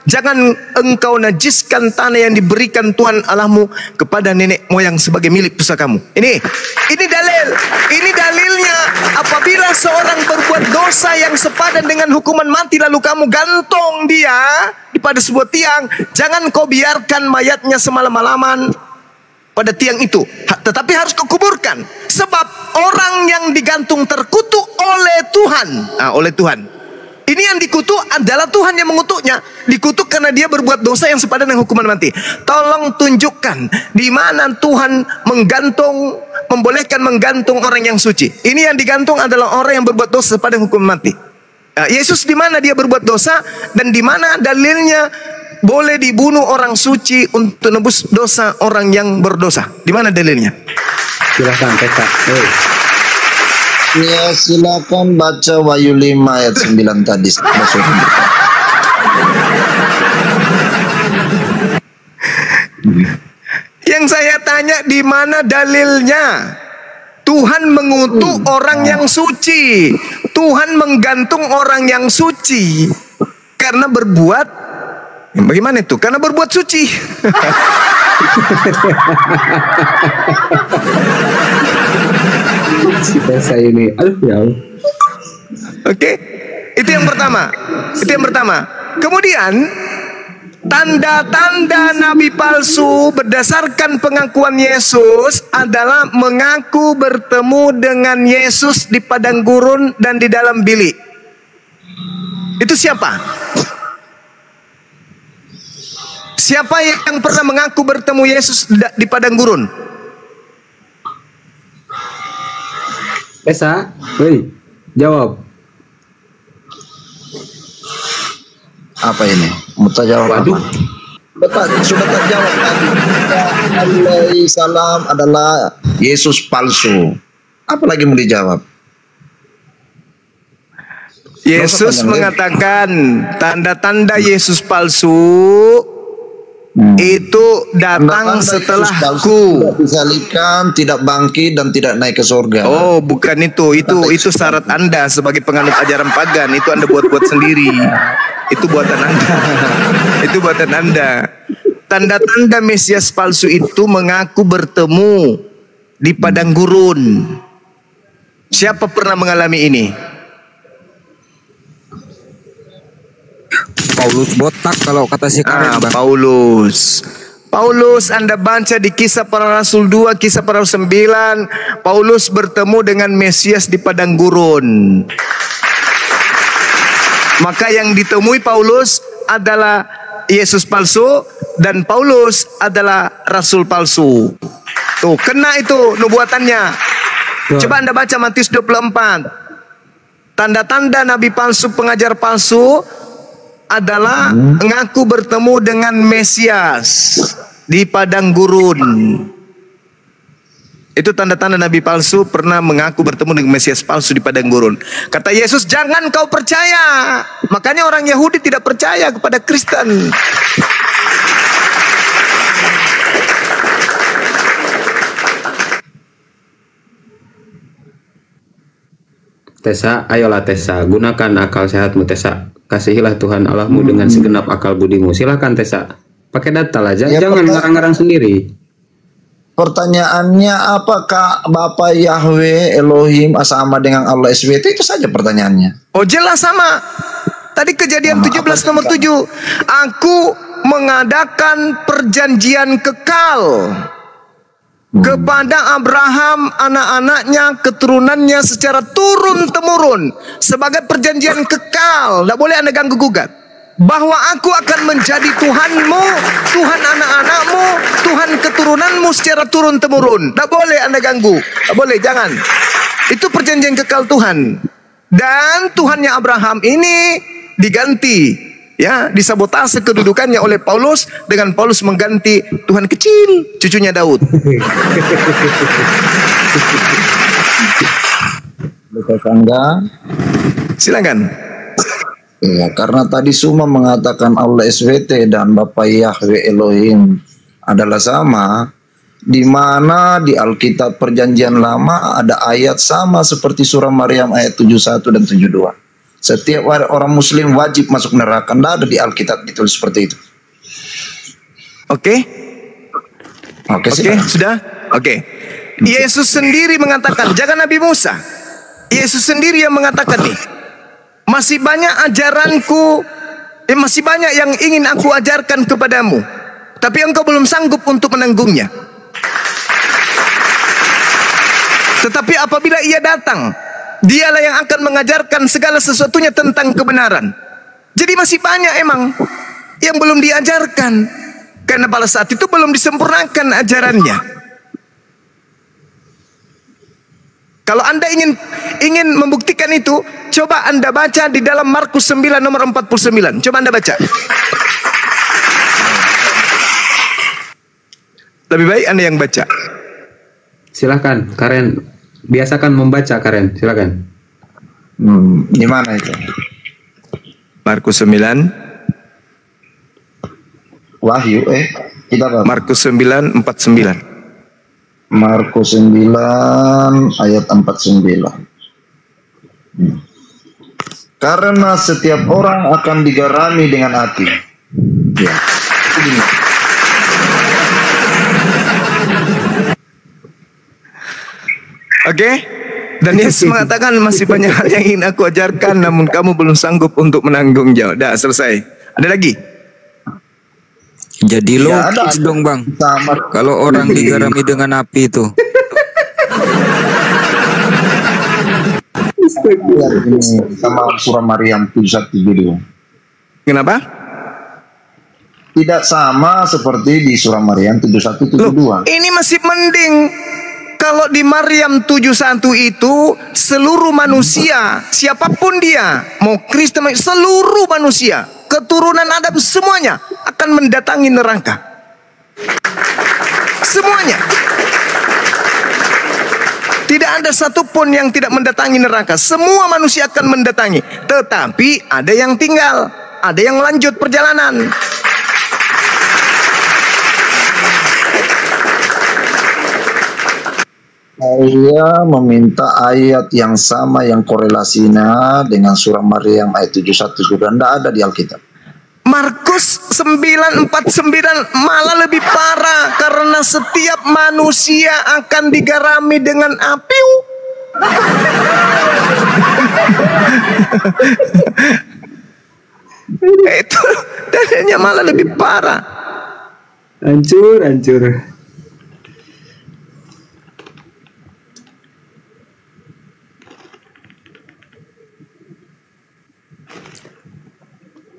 Jangan engkau najiskan tanah yang diberikan Tuhan Allahmu kepada nenek moyang sebagai milik pusakamu. Ini dalil. Ini dalilnya. Apabila seorang berbuat dosa yang sepadan dengan hukuman mati, lalu kamu gantung dia pada sebuah tiang, jangan kau biarkan mayatnya semalam-malaman pada tiang itu, tetapi harus kau kuburkan, sebab orang yang digantung terkutuk oleh Tuhan. Oleh Tuhan. Ini yang dikutuk adalah Tuhan yang mengutuknya. Dikutuk karena dia berbuat dosa yang sepadan dengan hukuman mati. Tolong tunjukkan di mana Tuhan membolehkan menggantung orang yang suci. Ini yang digantung adalah orang yang berbuat dosa sepadan dengan hukuman mati. Yesus di mana dia berbuat dosa dan di mana dalilnya boleh dibunuh orang suci untuk nebus dosa orang yang berdosa? Di mana dalilnya? Silahkan Peta. Ya, silakan baca Wahyu 5 ayat 9 tadi. Yang saya tanya, di mana dalilnya? Tuhan mengutuk orang yang suci. Tuhan menggantung orang yang suci karena berbuat, bagaimana itu? Karena berbuat suci. Saya ini, aduh ya. Oke, itu yang pertama. Kemudian tanda-tanda nabi palsu berdasarkan pengakuan Yesus adalah mengaku bertemu dengan Yesus di padang gurun dan di dalam bilik. Itu siapa? Siapa yang pernah mengaku bertemu Yesus di padang gurun? Esa, jawab. Apa ini? Mau jawab apa? Sudah terjawab tadi. Alaihi salam adalah Yesus palsu. Apa lagi mau dijawab? Yesus mengatakan tanda-tanda Yesus palsu itu datang setelahku. Tidak disalibkan, tidak bangkit dan tidak naik ke surga. Oh, bukan itu. Itu syarat Anda sebagai penganut ajaran pagan. Itu Anda buat-buat sendiri. Itu buatan Anda. Itu buatan Anda. Tanda-tanda Mesias palsu itu mengaku bertemu di padang gurun. Siapa pernah mengalami ini? Paulus botak kalau kata si Karen, Bang. Paulus Anda baca di Kisah Para Rasul 2, Kisah Para Rasul 9, Paulus bertemu dengan Mesias di padang gurun. Maka yang ditemui Paulus adalah Yesus palsu dan Paulus adalah rasul palsu. Tuh, kena itu nubuatannya. Coba Anda baca Matius 24. Tanda-tanda nabi palsu, pengajar palsu adalah mengaku bertemu dengan Mesias di padang gurun. Itu tanda-tanda nabi palsu pernah mengaku bertemu dengan Mesias palsu di padang gurun. Kata Yesus, jangan kau percaya. Makanya orang Yahudi tidak percaya kepada Kristen. Tessa, ayolah Tessa, gunakan akal sehatmu Tessa. Kasihilah Tuhan Allahmu dengan segenap akal budimu. Silakan Tessa. Pakai data aja, Ya, jangan ngarang-ngarang sendiri. Pertanyaannya, apakah Bapa Yahweh Elohim sama dengan Allah SWT? Itu saja pertanyaannya. Oh jelas sama. Tadi Kejadian 17 nomor 7. Aku mengadakan perjanjian kekal kepada Abraham, anak-anaknya, keturunannya secara turun-temurun. Sebagai perjanjian kekal. Tidak boleh Anda ganggu-gugat. Bahwa aku akan menjadi Tuhanmu, Tuhan anak-anakmu, Tuhan keturunanmu secara turun-temurun. Tidak boleh Anda ganggu. Tidak boleh, jangan. Itu perjanjian kekal Tuhan. Dan Tuhannya Abraham ini diganti, ya, disabotase kedudukannya oleh Paulus dengan Paulus mengganti Tuhan kecil, cucunya Daud. Bisa sanggah? Silakan. Ya, karena tadi semua mengatakan Allah SWT dan Bapa Yahweh Elohim adalah sama, di mana di Alkitab Perjanjian Lama ada ayat sama seperti surah Maryam ayat 71 dan 72. Setiap orang Muslim wajib masuk neraka. Tidak ada di Alkitab ditulis seperti itu. Oke, silakan. sudah. Oke. Yesus sendiri mengatakan, jangan Nabi Musa. Yesus sendiri yang mengatakan nih, masih banyak ajaranku, masih banyak yang ingin aku ajarkan kepadamu, tapi engkau belum sanggup untuk menanggungnya. Tetapi apabila ia datang, dialah yang akan mengajarkan segala sesuatunya tentang kebenaran. Jadi masih banyak emang yang belum diajarkan, karena pada saat itu belum disempurnakan ajarannya. Kalau Anda ingin membuktikan itu, coba Anda baca di dalam Markus 9 nomor 49. Coba Anda baca. Lebih baik Anda yang baca. Silakan, Karen. Biasakan membaca, Karen. Silakan. Di mana itu? Markus 9. Wahyu, kita apa? Markus 9 49. Markus 9 ayat 49. Karena setiap orang akan digarami dengan api. Ya. Oke. Dan Yesus mengatakan masih banyak hal yang ingin aku ajarkan, namun kamu belum sanggup untuk menanggung jawab. Dah selesai. Ada lagi? Jadi Ya, logis ada. dong Bang. Sama. Kalau orang digarami dengan api itu. Ini sama surah Maryam 71 Kenapa? tidak sama seperti di surah Maryam 71-72. Ini masih mending. Kalau di Maryam 71 itu seluruh manusia, siapapun dia, mau Kristen, seluruh manusia, keturunan Adam semuanya akan mendatangi neraka. Semuanya. Tidak ada satupun yang tidak mendatangi neraka. Semua manusia akan mendatangi. Tetapi ada yang tinggal, ada yang lanjut perjalanan. Saya meminta ayat yang sama yang korelasinya dengan surah Maryam ayat 71 juga tidak ada di Alkitab. Markus 949 malah lebih parah, karena setiap manusia akan digarami dengan api. Itu dalilnya malah lebih parah. Hancur.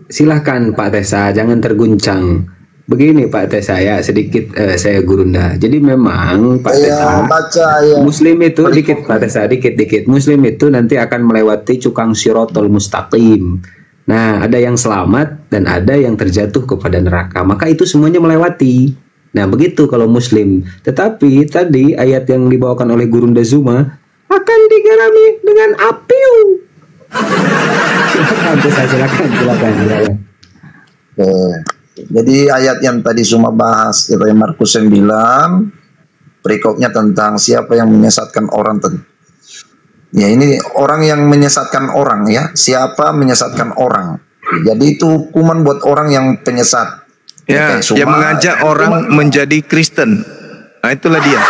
Silahkan Pak Tessa, jangan terguncang. Begini Pak Tessa ya, sedikit saya gurunda. Jadi memang Pak Tessa, baca ya. Muslim itu dikit Pak Tessa, dikit. Muslim itu nanti akan melewati cukang Shirathul Mustaqim. Nah, ada yang selamat dan ada yang terjatuh kepada neraka. Maka itu semuanya melewati. Nah, begitu kalau Muslim. Tetapi tadi ayat yang dibawakan oleh Gurunda Zuma akan digarami dengan api. Silakan. Jadi ayat yang tadi Zuma bahas dari Markus 9 perikopnya tentang siapa yang menyesatkan orang Ya ini orang yang menyesatkan orang ya. Siapa menyesatkan orang? Jadi itu hukuman buat orang yang penyesat. Ya, Kayak yang mengajak orang menjadi Kristen. Nah, itulah dia.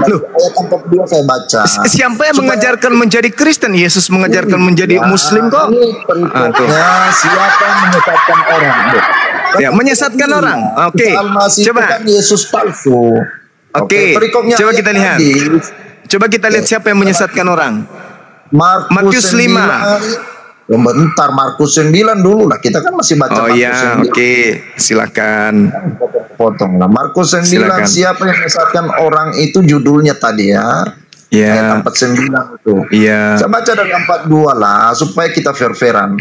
Loh, ayat 42 saya baca. Siapa yang mengajarkan menjadi Kristen? Yesus mengajarkan menjadi Muslim kok. Ini berikutnya siapa menyesatkan orang? Ya, menyesatkan orang. Oke. Coba. Coba. Kan Yesus palsu. Oke. Perikopnya Coba ayat kita lihat. tadi. Coba kita lihat siapa yang menyesatkan orang. Matius Matius 5. Bentar, Markus 9 dulu lah. Kita kan masih baca Oh Markus ya, 9. oke. Silakan. Potong lah. Markus 9 Silakan. siapa yang menyesatkan orang itu judulnya tadi ya. Ya. Ayat 49 itu. Iya. Saya baca dari 42 lah supaya kita fair-fairan.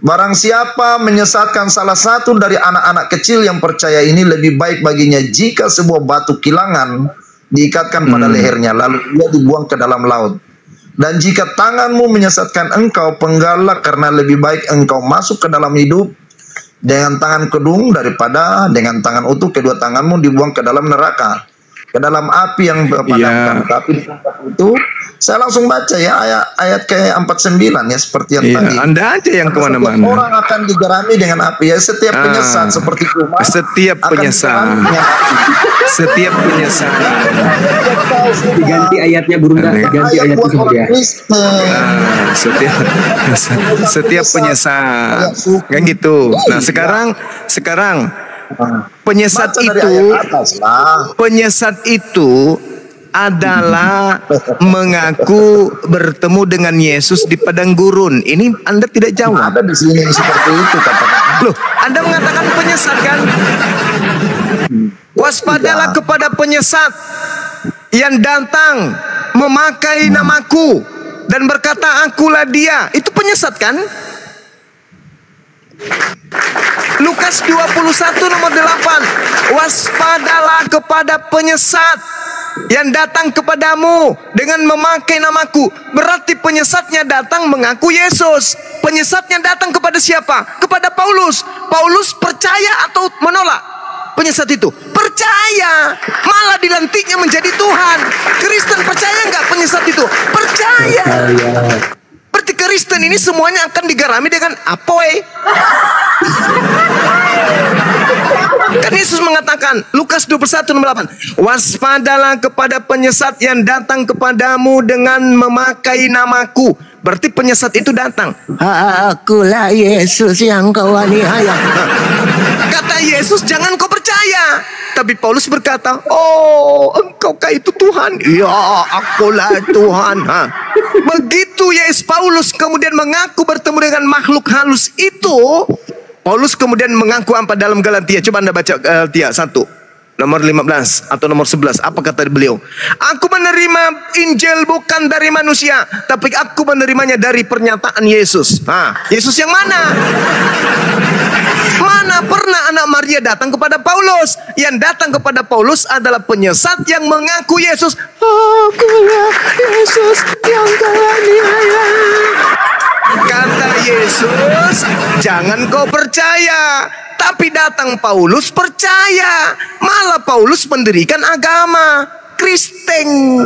Barang siapa menyesatkan salah satu dari anak-anak kecil yang percaya ini, lebih baik baginya jika sebuah batu kilangan diikatkan pada lehernya lalu ia dibuang ke dalam laut. Dan jika tanganmu menyesatkan engkau, penggalak, karena lebih baik engkau masuk ke dalam hidup dengan tangan kedung daripada dengan tangan utuh kedua tanganmu dibuang ke dalam neraka, ke dalam api yang berpadamkan. Tapi di tempat itu saya langsung baca ya ayat ke 49 ya, seperti yang Iya, tadi. Anda aja yang Setiap kemana-mana. orang akan digerami dengan api ya. Setiap penyesat seperti Umar Setiap akan penyesat. digerami dengan api. Setiap penyesat. Diganti ayatnya Burunda, diganti Ayat ayatnya buat orang saja. Kristen. Setiap penyesat. Kan gitu. Nah, sekarang penyesat Baca dari itu ayat atas lah. penyesat itu adalah mengaku bertemu dengan Yesus di padang gurun. Ini Anda tidak jawab. Ada di sini seperti itu kata-kata. Loh, Anda mengatakan penyesat kan? Waspadalah kepada penyesat yang datang memakai namaku dan berkata akulah dia. Itu penyesat kan? Lukas 21 nomor 8. Waspadalah kepada penyesat yang datang kepadamu dengan memakai namaku. Berarti penyesatnya datang mengaku Yesus. Penyesatnya datang kepada siapa? Kepada Paulus. Paulus percaya atau menolak? Penyesat itu percaya, malah dilantiknya menjadi Tuhan. Kristen percaya nggak penyesat itu? Percaya. Berarti Kristen ini semuanya akan digarami dengan apoy. Kan Yesus mengatakan Lukas 21 nomor 8, waspadalah kepada penyesat yang datang kepadamu dengan memakai namaku. Berarti penyesat itu datang. Akulah Yesus yang kau aniaya. Kata Yesus, jangan kau percaya. Tapi Paulus berkata, oh engkaukah itu Tuhan? Ya, akulah Tuhan. Begitu Paulus kemudian mengaku bertemu dengan makhluk halus itu, Paulus kemudian mengaku apa dalam Galatia? Coba Anda baca Galatia 1 nomor 15 atau nomor 11. Apa kata beliau? Aku menerima Injil bukan dari manusia, tapi aku menerimanya dari pernyataan Yesus. Yesus yang mana? Mana pernah anak Maria datang kepada Paulus? Yang datang kepada Paulus adalah penyesat yang mengaku Yesus. Akulah Yesus yang kau aniaya. Kata Yesus, jangan kau percaya. Tapi datang Paulus percaya. Malah Paulus mendirikan agama Kristen.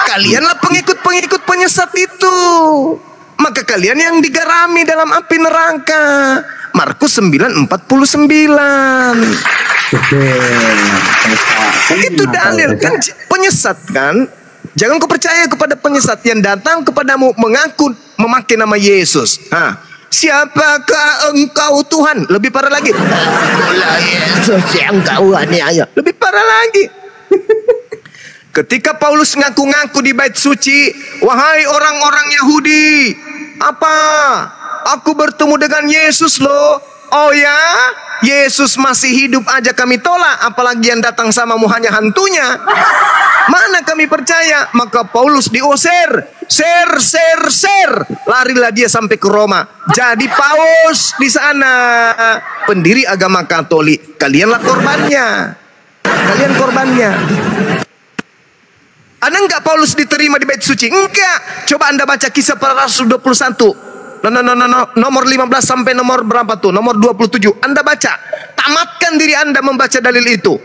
Kalianlah pengikut-pengikut penyesat itu. Maka kalian yang digarami dalam api neraka. Markus 9:49. Itu dalil kan, penyesat kan. Jangan kau percaya kepada penyesat yang datang kepadamu mengaku memakai nama Yesus. Siapakah engkau Tuhan? Lebih parah lagi. Akulah Yesus yang kau aniaya. Lebih parah lagi. Ketika Paulus ngaku-ngaku di bait suci, wahai orang-orang Yahudi, apa? Aku bertemu dengan Yesus loh. Oh ya? Yesus masih hidup aja kami tolak, apalagi yang datang samamu hanya hantunya. Mana kami percaya? Maka Paulus diusir. Ser. Larilah dia sampai ke Roma. Jadi paus di sana. Pendiri agama Katolik. Kalianlah korbannya. Kalian korbannya. Ada enggak Paulus diterima di bait suci? Enggak. Coba Anda baca Kisah Para Rasul 21. Nomor 15 sampai nomor berapa tuh? Nomor 27. Anda baca. Tamatkan diri Anda membaca dalil itu.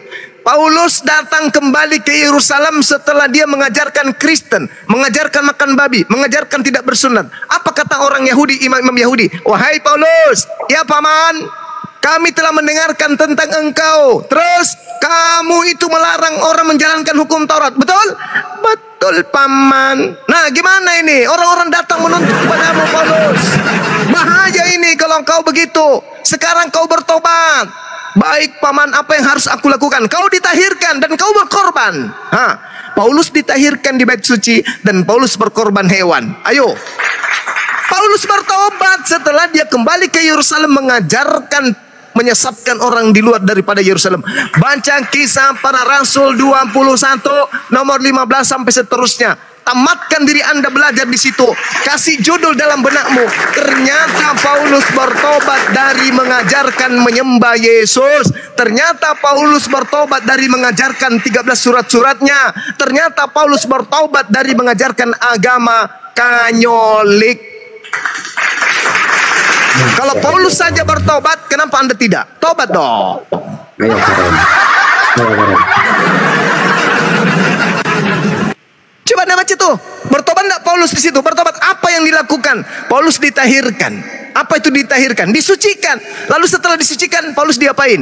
Paulus datang kembali ke Yerusalem setelah dia mengajarkan Kristen, mengajarkan makan babi, mengajarkan tidak bersunat. Apa kata orang Yahudi, imam-imam Yahudi? Wahai Paulus, ya paman, kami telah mendengarkan tentang engkau. Terus kamu itu melarang orang menjalankan hukum Taurat. Betul? Betul paman. Nah gimana ini? Orang-orang datang menuntut kepadamu Paulus. Bahaya ini kalau kau begitu. Sekarang kau bertobat. Baik paman, apa yang harus aku lakukan? Kau ditahirkan dan kau berkorban. Paulus ditahirkan di bait suci dan Paulus berkorban hewan. Ayo. Paulus bertobat setelah dia kembali ke Yerusalem mengajarkan, menyesatkan orang di luar daripada Yerusalem. Baca Kisah Para Rasul 21 nomor 15 sampai seterusnya. Tamatkan diri Anda belajar di situ. Kasih judul dalam benakmu. Ternyata Paulus bertobat dari mengajarkan menyembah Yesus. Ternyata Paulus bertobat dari mengajarkan 13 surat-suratnya. Ternyata Paulus bertobat dari mengajarkan agama Katolik. Kalau Paulus saja bertobat, kenapa Anda tidak? Tobat dong. Ayo Karen. Coba Anda baca tuh. Bertobat enggak Paulus di situ? Bertobat apa yang dilakukan? Paulus ditahirkan. Apa itu ditahirkan? Disucikan. Lalu setelah disucikan, Paulus diapain?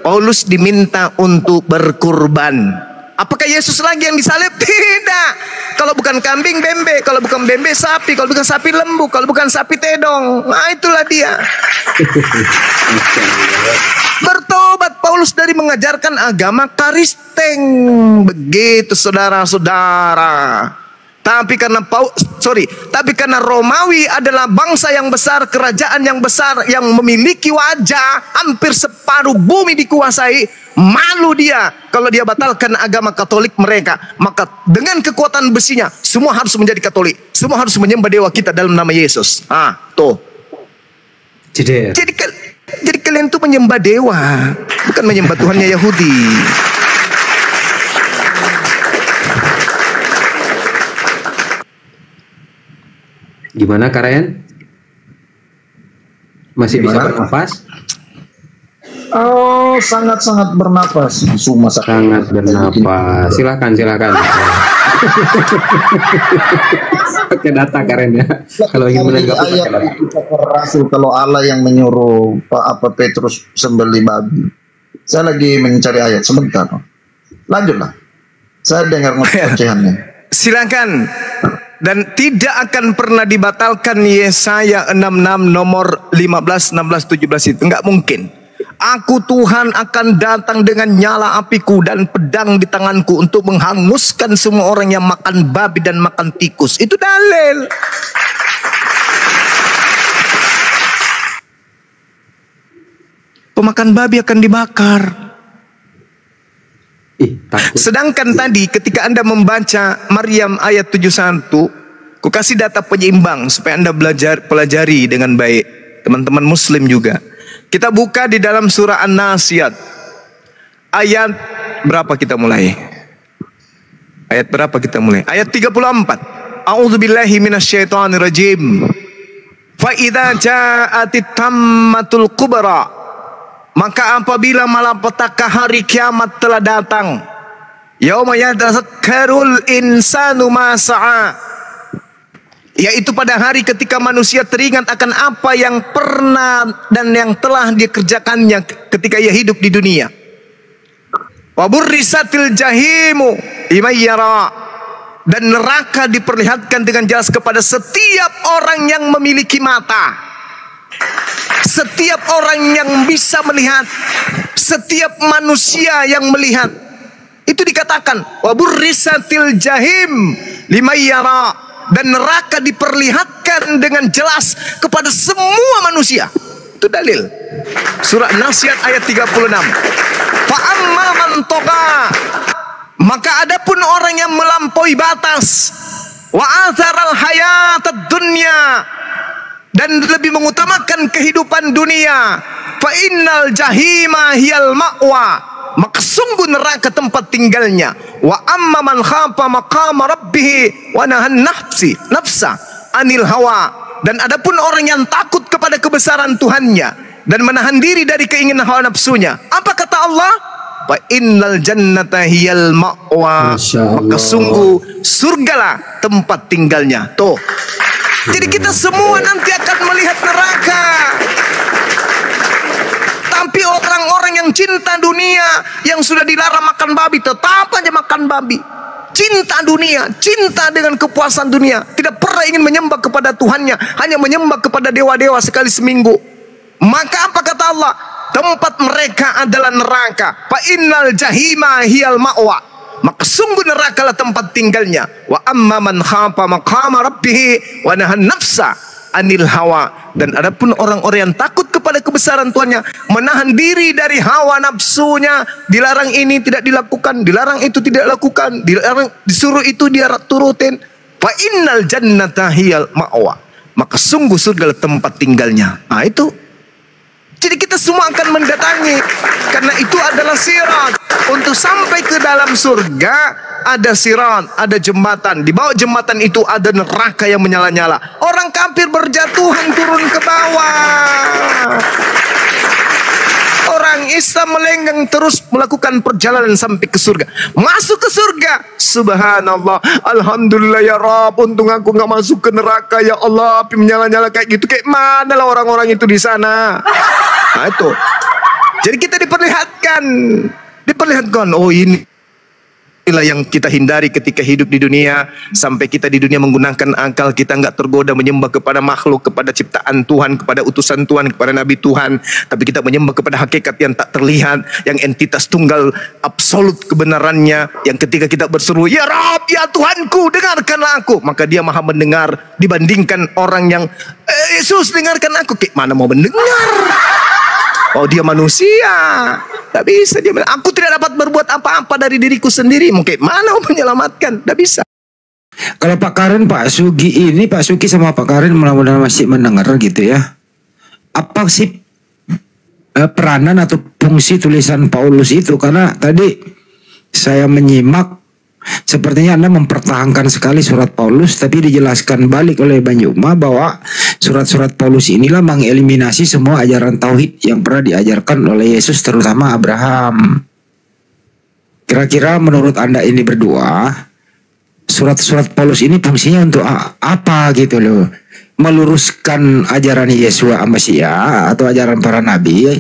Paulus diminta untuk berkurban. Apakah Yesus lagi yang disalib? Tidak. Kalau bukan kambing, bembe. Kalau bukan bembe, sapi. Kalau bukan sapi, lembu. Kalau bukan sapi, tedong. Nah itulah dia. Bertobat Paulus dari mengajarkan agama Kristen. Begitu saudara-saudara. Tapi karena Romawi adalah bangsa yang besar, kerajaan yang besar, yang memiliki wajah, hampir separuh bumi dikuasai, malu dia kalau dia batalkan agama Katolik mereka. Maka dengan kekuatan besinya, semua harus menjadi Katolik, semua harus menyembah dewa kita dalam nama Yesus. Tuh. Jadi kalian tuh menyembah dewa, bukan menyembah Tuhannya Yahudi. Gimana Karen? Masih bisa bernafas? Oh, sangat-sangat bernapas. Sangat bernapas. Silakan. Pakai data Karen ya. Kalau ingin menanggapi ayat itu Rasul, kalau Allah yang menyuruh Petrus sembelih babi. Saya lagi mencari ayat sebentar. Lanjutlah. Saya dengar ocehannya. Silakan. Dan tidak akan pernah dibatalkan Yesaya 66 nomor 15, 16, 17 itu. Enggak mungkin. Aku Tuhan akan datang dengan nyala apiku dan pedang di tanganku untuk menghanguskan semua orang yang makan babi dan makan tikus. Itu dalil. Pemakan babi akan dibakar. Sedangkan tadi ketika Anda membaca Maryam ayat 71, ku kasih data penyeimbang supaya Anda pelajari dengan baik. Teman-teman muslim juga. Kita buka di dalam surah An-Nasiyat. Ayat berapa kita mulai? Ayat berapa kita mulai? Ayat 34. A'udzubillahi minasyaitonirrajim. Fa idza ja'atit tammatul kubra, maka apabila malapetaka hari kiamat telah datang, yauma yatazakkarul insanu ma sa'a, yaitu pada hari ketika manusia teringat akan apa yang pernah dan yang telah dikerjakannya ketika ia hidup di dunia. Wa burrisatil jahimu liman yara, dan neraka diperlihatkan dengan jelas kepada setiap orang yang memiliki mata. Setiap orang yang bisa melihat, setiap manusia yang melihat. Itu dikatakan waburrisatil jahim limayara, dan neraka diperlihatkan dengan jelas kepada semua manusia. Itu dalil. Surah Nasiyat ayat 36. Fa amma man toqa, maka adapun orang yang melampaui batas, wa atharal hayatad dunya, dan lebih mengutamakan kehidupan dunia, fa innal jahima hiyal ma'wa, maka sungguh neraka tempat tinggalnya. Wa amma man khafa maqama rabbih wa nahan nafsa anil hawa, dan adapun orang yang takut kepada kebesaran Tuhannya dan menahan diri dari keinginan hawa nafsunya. Apa kata Allah? fa innal jannata hiyal ma'wa. Maka sungguh surgalah tempat tinggalnya. Tuh. Jadi kita semua nanti akan melihat neraka. Tapi orang-orang yang cinta dunia, yang sudah dilarang makan babi, tetap aja makan babi. Cinta dunia, cinta dengan kepuasan dunia, tidak pernah ingin menyembah kepada Tuhannya, hanya menyembah kepada dewa-dewa sekali seminggu. Maka apa kata Allah? Tempat mereka adalah neraka. Fa innal jahima hiyal ma'wa. Maka sungguh neraka lah tempat tinggalnya. Wa amma man khafa maqama rabbih wa nahan nafsa anil hawa. Dan adapun orang-orang yang takut kepada kebesaran Tuhannya, menahan diri dari hawa nafsunya, dilarang ini tidak dilakukan, dilarang itu tidak lakukan, dilarang disuruh itu dia turutin. Fa innal jannata hiyal ma'wa. Maka sungguh surga tempat tinggalnya. Nah itu. Jadi kita semua akan mendatangi, karena itu adalah sirat. Untuk sampai ke dalam surga ada sirat, ada jembatan. Di bawah jembatan itu ada neraka yang menyala-nyala. Orang kafir berjatuhan turun ke bawah. Orang Islam melenggang terus melakukan perjalanan sampai ke surga. Masuk ke surga. Subhanallah. Alhamdulillah ya Rabb. Untung aku gak masuk ke neraka ya Allah. Api menyala-nyala kayak gitu. Kayak mana lah orang-orang itu di sana. Nah itu. Jadi kita diperlihatkan. Oh inilah yang kita hindari ketika hidup di dunia. Sampai kita di dunia menggunakan akal, kita nggak tergoda menyembah kepada makhluk, kepada ciptaan Tuhan, kepada utusan Tuhan, kepada nabi Tuhan. Tapi kita menyembah kepada hakikat yang tak terlihat, yang entitas tunggal absolut kebenarannya. Yang ketika kita berseru, ya Rabb, ya Tuhanku, dengarkanlah aku, maka dia maha mendengar. Dibandingkan orang yang Yesus dengarkan aku, kayak mana mau mendengar? Oh dia manusia, tak bisa dia bilang, aku tidak dapat berbuat apa-apa dari diriku sendiri. Mungkin mana mau menyelamatkan, tak bisa. Kalau Pak Karen, Pak Sugi ini, Pak Sugi sama Pak Karen mudah-mudahan masih mendengar gitu ya. Apa sih peranan atau fungsi tulisan Paulus itu? Karena tadi saya menyimak, sepertinya Anda mempertahankan sekali surat Paulus, tapi dijelaskan balik oleh Bang Yuma bahwa surat-surat Paulus inilah mengeliminasi semua ajaran tauhid yang pernah diajarkan oleh Yesus, terutama Abraham. Kira-kira menurut Anda ini berdua, surat-surat Paulus ini fungsinya untuk apa gitu loh? Meluruskan ajaran Yesua Masia atau ajaran para nabi,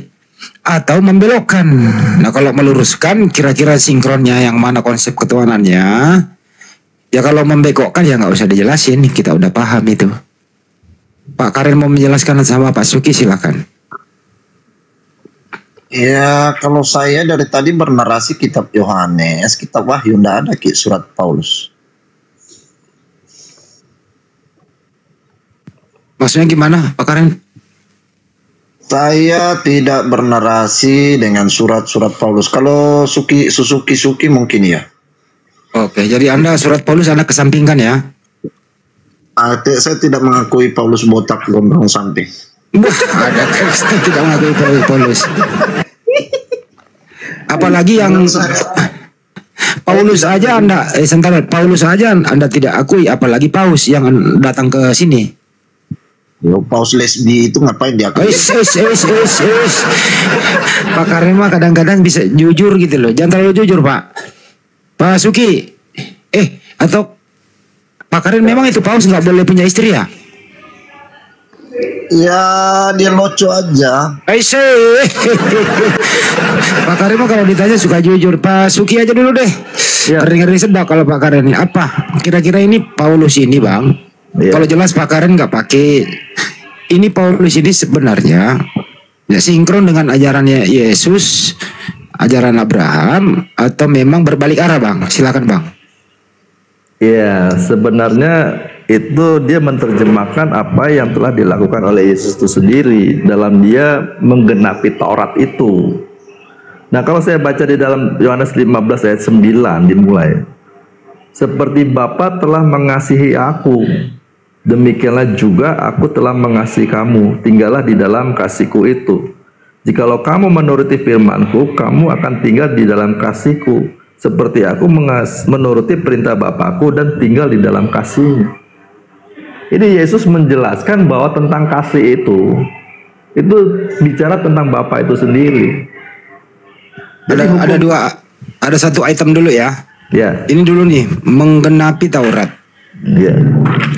atau membelokkan? Nah kalau meluruskan, kira-kira sinkronnya yang mana konsep ketuhanannya? Ya kalau membekokkan ya nggak usah dijelasin, kita udah paham itu. Pak Karen mau menjelaskan sama Pak Suki, silakan. Ya kalau saya dari tadi bernarasi kitab Yohanes, kitab Wahyu, tidak ada surat Paulus. Maksudnya gimana Pak Karen? Saya tidak bernarasi dengan surat-surat Paulus. Kalau Suzuki mungkin ya. Oke, jadi Anda surat Paulus Anda kesampingkan ya? Saya tidak mengakui Paulus botak gondrong samping. Ada Kristen tidak mengakui Paulus. Apalagi yang Paulus aja Anda, Paulus aja Anda tidak akui, apalagi Paus yang datang ke sini. Yo, Paus lesbi itu ngapain dia? Pak Karim mah kadang-kadang bisa jujur gitu loh. Jangan terlalu jujur Pak. Pak Suki, atau Pak Karim memang itu Paus nggak boleh punya istri ya? Ya dia loco aja. Pak Karim mah kalau ditanya suka jujur. Pak Suki aja dulu deh. Ya. Ngeri sedap kalau Pak Karim ini apa? Kira-kira ini Paulus ini Bang. Ya. Kalau jelas Pak Karen nggak pakai. Ini Paulus ini sebenarnya ya sinkron dengan ajarannya Yesus, ajaran Abraham, atau memang berbalik arah Bang? Silakan Bang. Ya sebenarnya itu dia menerjemahkan apa yang telah dilakukan oleh Yesus itu sendiri dalam dia menggenapi Taurat itu. Nah kalau saya baca di dalam Yohanes 15 ayat 9 dimulai, seperti Bapa telah mengasihi aku, demikianlah juga aku telah mengasihi kamu, tinggallah di dalam kasihku itu. Jikalau kamu menuruti firmanku, kamu akan tinggal di dalam kasihku, seperti aku menuruti perintah Bapakku dan tinggal di dalam kasihnya. Ini Yesus menjelaskan bahwa tentang kasih itu bicara tentang Bapa itu sendiri. Ada satu item dulu ya. Ya. Ini dulu nih, menggenapi Taurat. Ya.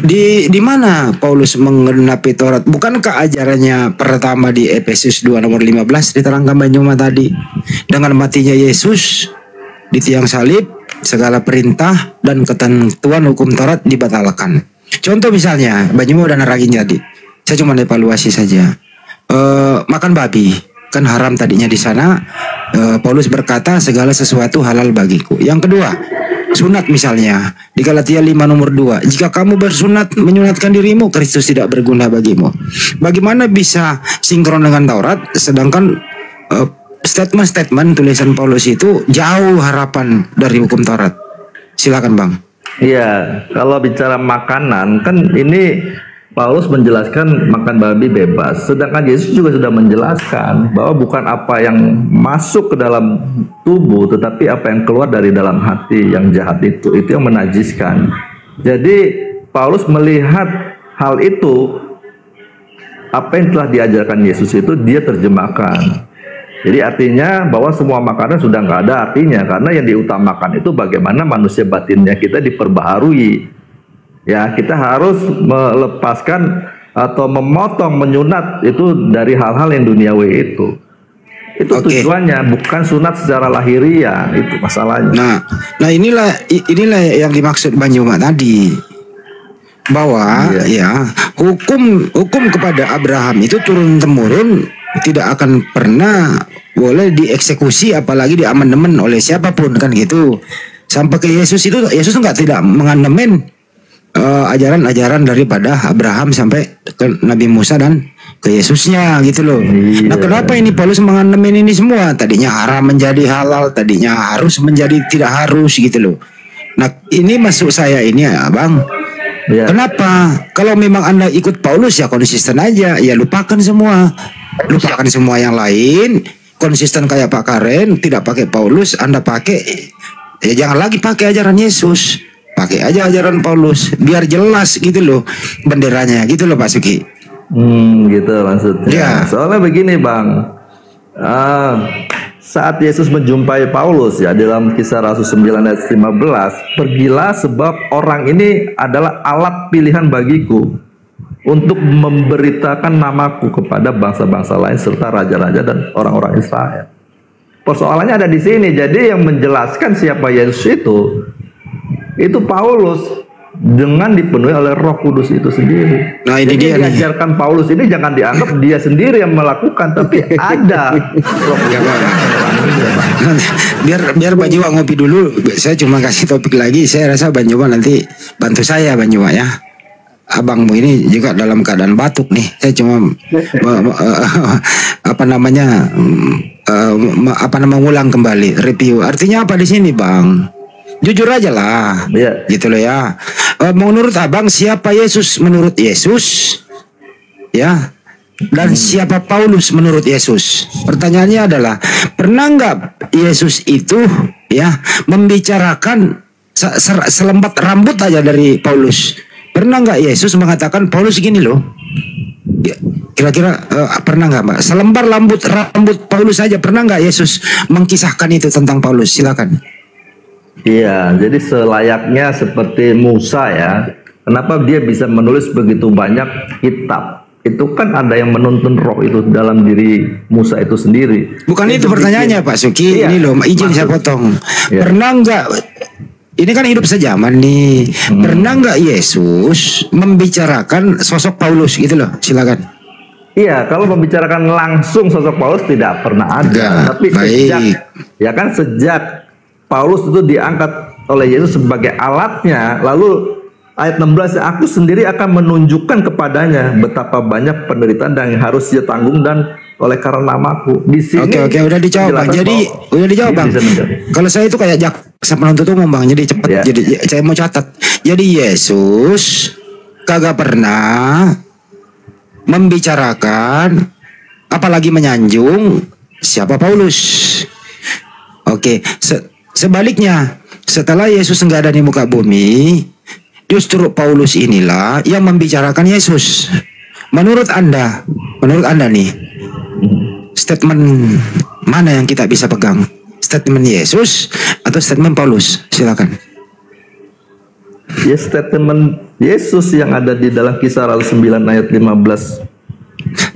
Di mana Paulus menggenapi Taurat? Bukankah ajarannya pertama di Efesus 2 nomor 15 diterangkan Banyuma tadi? Dengan matinya Yesus di tiang salib, segala perintah dan ketentuan hukum Taurat dibatalkan. Contoh misalnya, Banyuma udah nerangin tadi. Saya cuma evaluasi saja. Makan babi kan haram tadinya di sana. Paulus berkata segala sesuatu halal bagiku. Yang kedua, sunat misalnya di Galatia 5 nomor 2, jika kamu bersunat menyunatkan dirimu, Kristus tidak berguna bagimu. Bagaimana bisa sinkron dengan Taurat sedangkan statement-statement tulisan Paulus itu jauh harapan dari hukum Taurat? Silakan Bang. Iya, kalau bicara makanan kan ini Paulus menjelaskan makan babi bebas, sedangkan Yesus juga sudah menjelaskan bahwa bukan apa yang masuk ke dalam tubuh, tetapi apa yang keluar dari dalam hati yang jahat itu yang menajiskan. Jadi Paulus melihat hal itu, apa yang telah diajarkan Yesus itu dia terjemahkan. Jadi artinya bahwa semua makanan sudah nggak ada artinya, karena yang diutamakan itu bagaimana manusia batinnya kita diperbaharui. Ya, kita harus melepaskan atau memotong, menyunat itu dari hal-hal yang duniawi itu. Itu tujuannya, bukan sunat secara lahiriah, itu masalahnya. Nah inilah yang dimaksud Banyuma tadi, bahwa ya hukum kepada Abraham itu turun temurun tidak akan pernah boleh dieksekusi, apalagi diamandemen oleh siapapun kan gitu. Sampai ke Yesus itu, Yesus tidak mengamandemen ajaran-ajaran daripada Abraham sampai ke Nabi Musa dan ke Yesusnya gitu loh. Nah, kenapa ini Paulus menganemin ini semua? Tadinya haram menjadi halal, tadinya harus menjadi tidak harus gitu loh. Nah, ini masuk saya ini ya, Bang. Kenapa? Kalau memang Anda ikut Paulus ya konsisten aja, ya lupakan semua. Lupakan semua yang lain, konsisten kayak Pak Karen, tidak pakai Paulus, Anda pakai ya jangan lagi pakai ajaran Yesus. Pakai aja ajaran Paulus biar jelas gitu loh benderanya gitu loh Pak Suki. Gitu maksudnya. Ya. Soalnya begini Bang, saat Yesus menjumpai Paulus ya dalam Kisah Rasul 9 ayat 15, pergilah sebab orang ini adalah alat pilihan bagiku untuk memberitakan namaku kepada bangsa-bangsa lain serta raja-raja dan orang-orang Israel. Persoalannya ada di sini. Jadi yang menjelaskan siapa Yesus itu Paulus dengan dipenuhi oleh Roh Kudus itu sendiri. Nah ini dia dia diajarkan Paulus ini jangan dianggap dia sendiri yang melakukan, tapi ada Roh Kudus. biar Banyuma ngopi dulu. Saya cuma kasih topik lagi. Saya rasa Banyuma nanti bantu saya Banyuma ya. Abangmu ini juga dalam keadaan batuk nih. Saya cuma mengulang kembali review. Artinya apa di sini Bang? Jujur aja lah, gitu loh ya. Menurut Abang siapa Yesus menurut Yesus, ya? Dan siapa Paulus menurut Yesus? Pertanyaannya adalah pernah nggak Yesus itu ya membicarakan selembat rambut aja dari Paulus? Pernah nggak Yesus mengatakan Paulus gini loh? Ya, kira-kira pernah nggak Mbak? Selembar rambut Paulus saja pernah nggak Yesus mengkisahkan itu tentang Paulus? Silakan. Iya, jadi selayaknya seperti Musa ya. Kenapa dia bisa menulis begitu banyak kitab? Itu kan ada yang menuntun roh itu dalam diri Musa itu sendiri. Bukan itu pertanyaannya Pak Suki. Iya, ini loh, izin saya potong. Iya. Pernah nggak? Ini kan hidup sejaman nih. Pernah nggak Yesus membicarakan sosok Paulus gitu loh? Silakan. Iya, kalau membicarakan langsung sosok Paulus tidak pernah ada. Tapi sejak Paulus itu diangkat oleh Yesus sebagai alatnya, lalu ayat 16, aku sendiri akan menunjukkan kepadanya betapa banyak penderitaan yang harus dia tanggung dan oleh karena namaku. Di sini Oke, udah dijawab Bang. Jadi udah dijawab Bang. Kalau saya itu kayak jaksa penuntut umum Bang, jadi cepat. Jadi saya mau catat. Jadi Yesus kagak pernah membicarakan apalagi menyanjung siapa Paulus. Oke, sebaliknya, setelah Yesus nggak ada di muka bumi, justru Paulus inilah yang membicarakan Yesus. Menurut Anda nih, statement mana yang kita bisa pegang? Statement Yesus atau statement Paulus? Silakan. Ya, statement Yesus yang ada di dalam Kisah Rasul 9 ayat 15.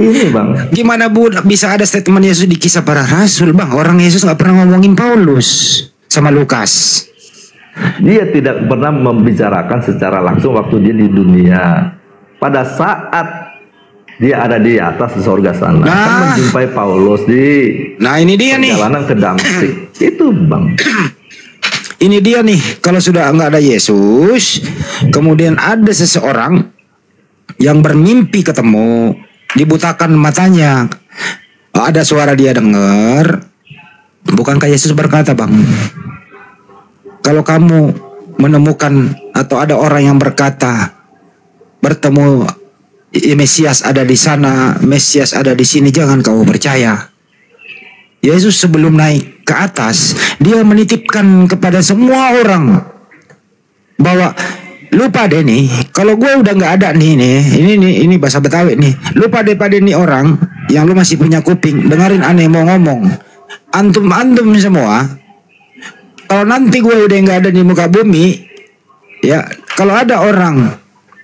Ini bang, Gimana Bu bisa ada statement Yesus di Kisah Para Rasul, Bang? Orang Yesus nggak pernah ngomongin Paulus sama Lukas. dia tidak pernah membicarakan secara langsung waktu dia di dunia. Pada saat dia ada di atas di sorga sana, kan menjumpai Paulus di Nah ini dia nih. perjalanan ke Damsik. Itu bang. Ini dia nih. Kalau sudah nggak ada Yesus, kemudian ada seseorang yang bermimpi ketemu, dibutakan matanya, ada suara dia dengar. Bukankah Yesus berkata, Bang, kalau kamu menemukan atau ada orang yang berkata bertemu Mesias ada di sana, Mesias ada di sini, jangan kamu percaya. Yesus sebelum naik ke atas, dia menitipkan kepada semua orang bahwa lupa deh nih, kalau gue udah nggak ada ini bahasa Betawi nih, lupa deh pada nih orang yang lu masih punya kuping, dengerin aneh mau ngomong, antum semua, kalau nanti gue udah nggak ada di muka bumi, ya kalau ada orang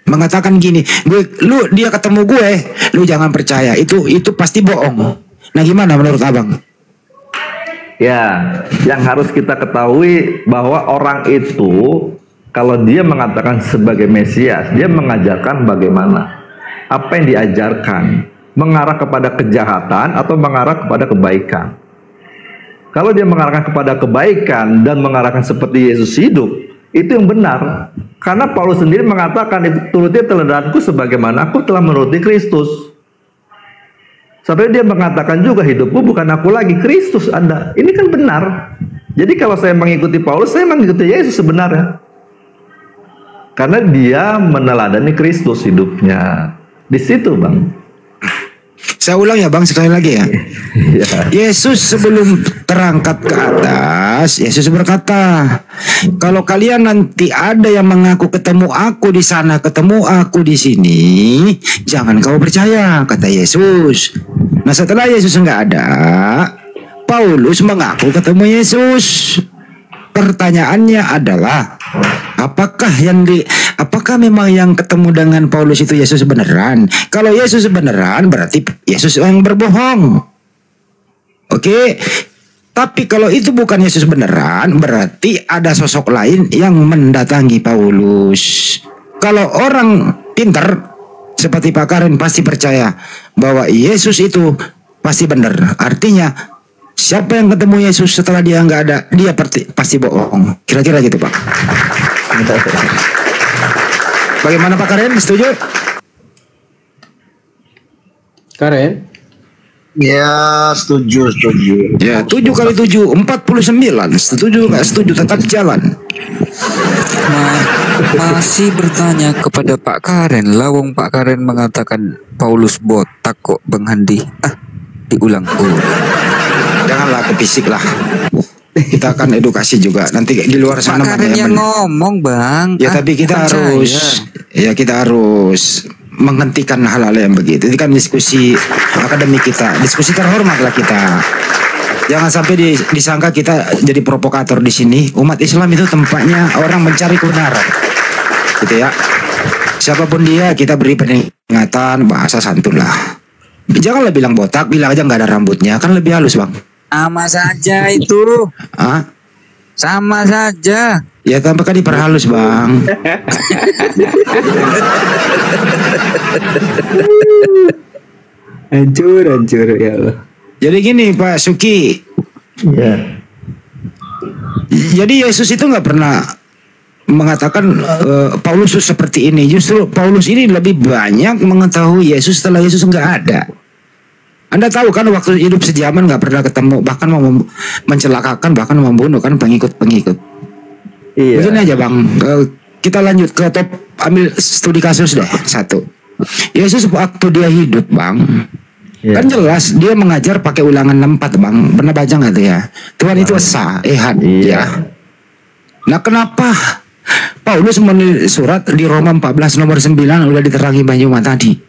mengatakan gini, dia ketemu gue, lu jangan percaya, itu pasti bohong. Nah gimana menurut abang? Ya, yang harus kita ketahui bahwa orang itu kalau dia mengatakan sebagai Mesias, dia mengajarkan bagaimana, apa yang diajarkan, mengarah kepada kejahatan atau mengarah kepada kebaikan. Kalau dia mengarahkan kepada kebaikan dan mengarahkan seperti Yesus hidup, itu yang benar. Karena Paulus sendiri mengatakan, turuti teladanku sebagaimana aku telah menuruti Kristus. Sampai dia mengatakan juga, hidupku bukan aku lagi, Kristus ada. Ini kan benar. Jadi kalau saya mengikuti Paulus, saya mengikuti Yesus sebenarnya. Karena dia meneladani Kristus hidupnya. Di situ, Bang. Saya ulang ya Bang, sekali lagi ya. Yesus sebelum terangkat ke atas, Yesus berkata, kalau kalian nanti ada yang mengaku ketemu aku di sana, ketemu aku di sini, jangan kau percaya, kata Yesus. Nah setelah Yesus nggak ada, Paulus mengaku ketemu Yesus. Pertanyaannya adalah, apakah memang yang ketemu dengan Paulus itu Yesus beneran? Kalau Yesus beneran, berarti Yesus yang berbohong. Oke. Tapi kalau itu bukan Yesus beneran, berarti ada sosok lain yang mendatangi Paulus. Kalau orang pintar seperti Pak Karen pasti percaya bahwa Yesus itu pasti benar. Artinya siapa yang ketemu Yesus setelah dia nggak ada, dia pasti bohong. Kira-kira gitu Pak. Bagaimana Pak Karen? Setuju? Karen? Ya, setuju. Ya, 7 kali 7, 49. Setuju nggak setuju, tetap jalan. Masih bertanya kepada Pak Karen, lawang Pak Karen mengatakan Paulus botak kok Bang Handi. Diulang. Janganlah ke fisik lah. Kita akan edukasi juga. Nanti di luar sana Pak Karen yang ngomong Bang. Ya tapi kita harus menghentikan hal-hal yang begitu. Ini kan diskusi akademik kita, diskusi terhormat lah kita. Jangan sampai disangka kita jadi provokator di sini. Umat Islam itu tempatnya orang mencari kebenaran, gitu ya. Siapapun dia, kita beri peringatan, bahasa santun lah. Janganlah bilang botak, bilang aja nggak ada rambutnya, kan lebih halus Bang. Sama saja itu. Sama saja. Ya tambah kan diperhalus Bang. Hancur ya Allah. Jadi gini Pak Suki. Ya. Jadi Yesus itu nggak pernah mengatakan Paulus seperti ini. Justru Paulus ini lebih banyak mengetahui Yesus setelah Yesus nggak ada. Anda tahu kan waktu hidup sejaman nggak pernah ketemu, bahkan mau mencelakakan, bahkan membunuh kan pengikut-pengikut. Iya. Begini aja Bang, kita lanjut ke top, ambil studi kasus deh satu. Yesus waktu dia hidup Bang, kan jelas dia mengajar pakai Ulangan 64 Bang. Pernah baca nggak tuh ya? Tuhan itu esa, ehad. Iya. Ya. Nah kenapa Paulus menulis surat di Roma 14 nomor 9 udah diterangi Bang Juma tadi.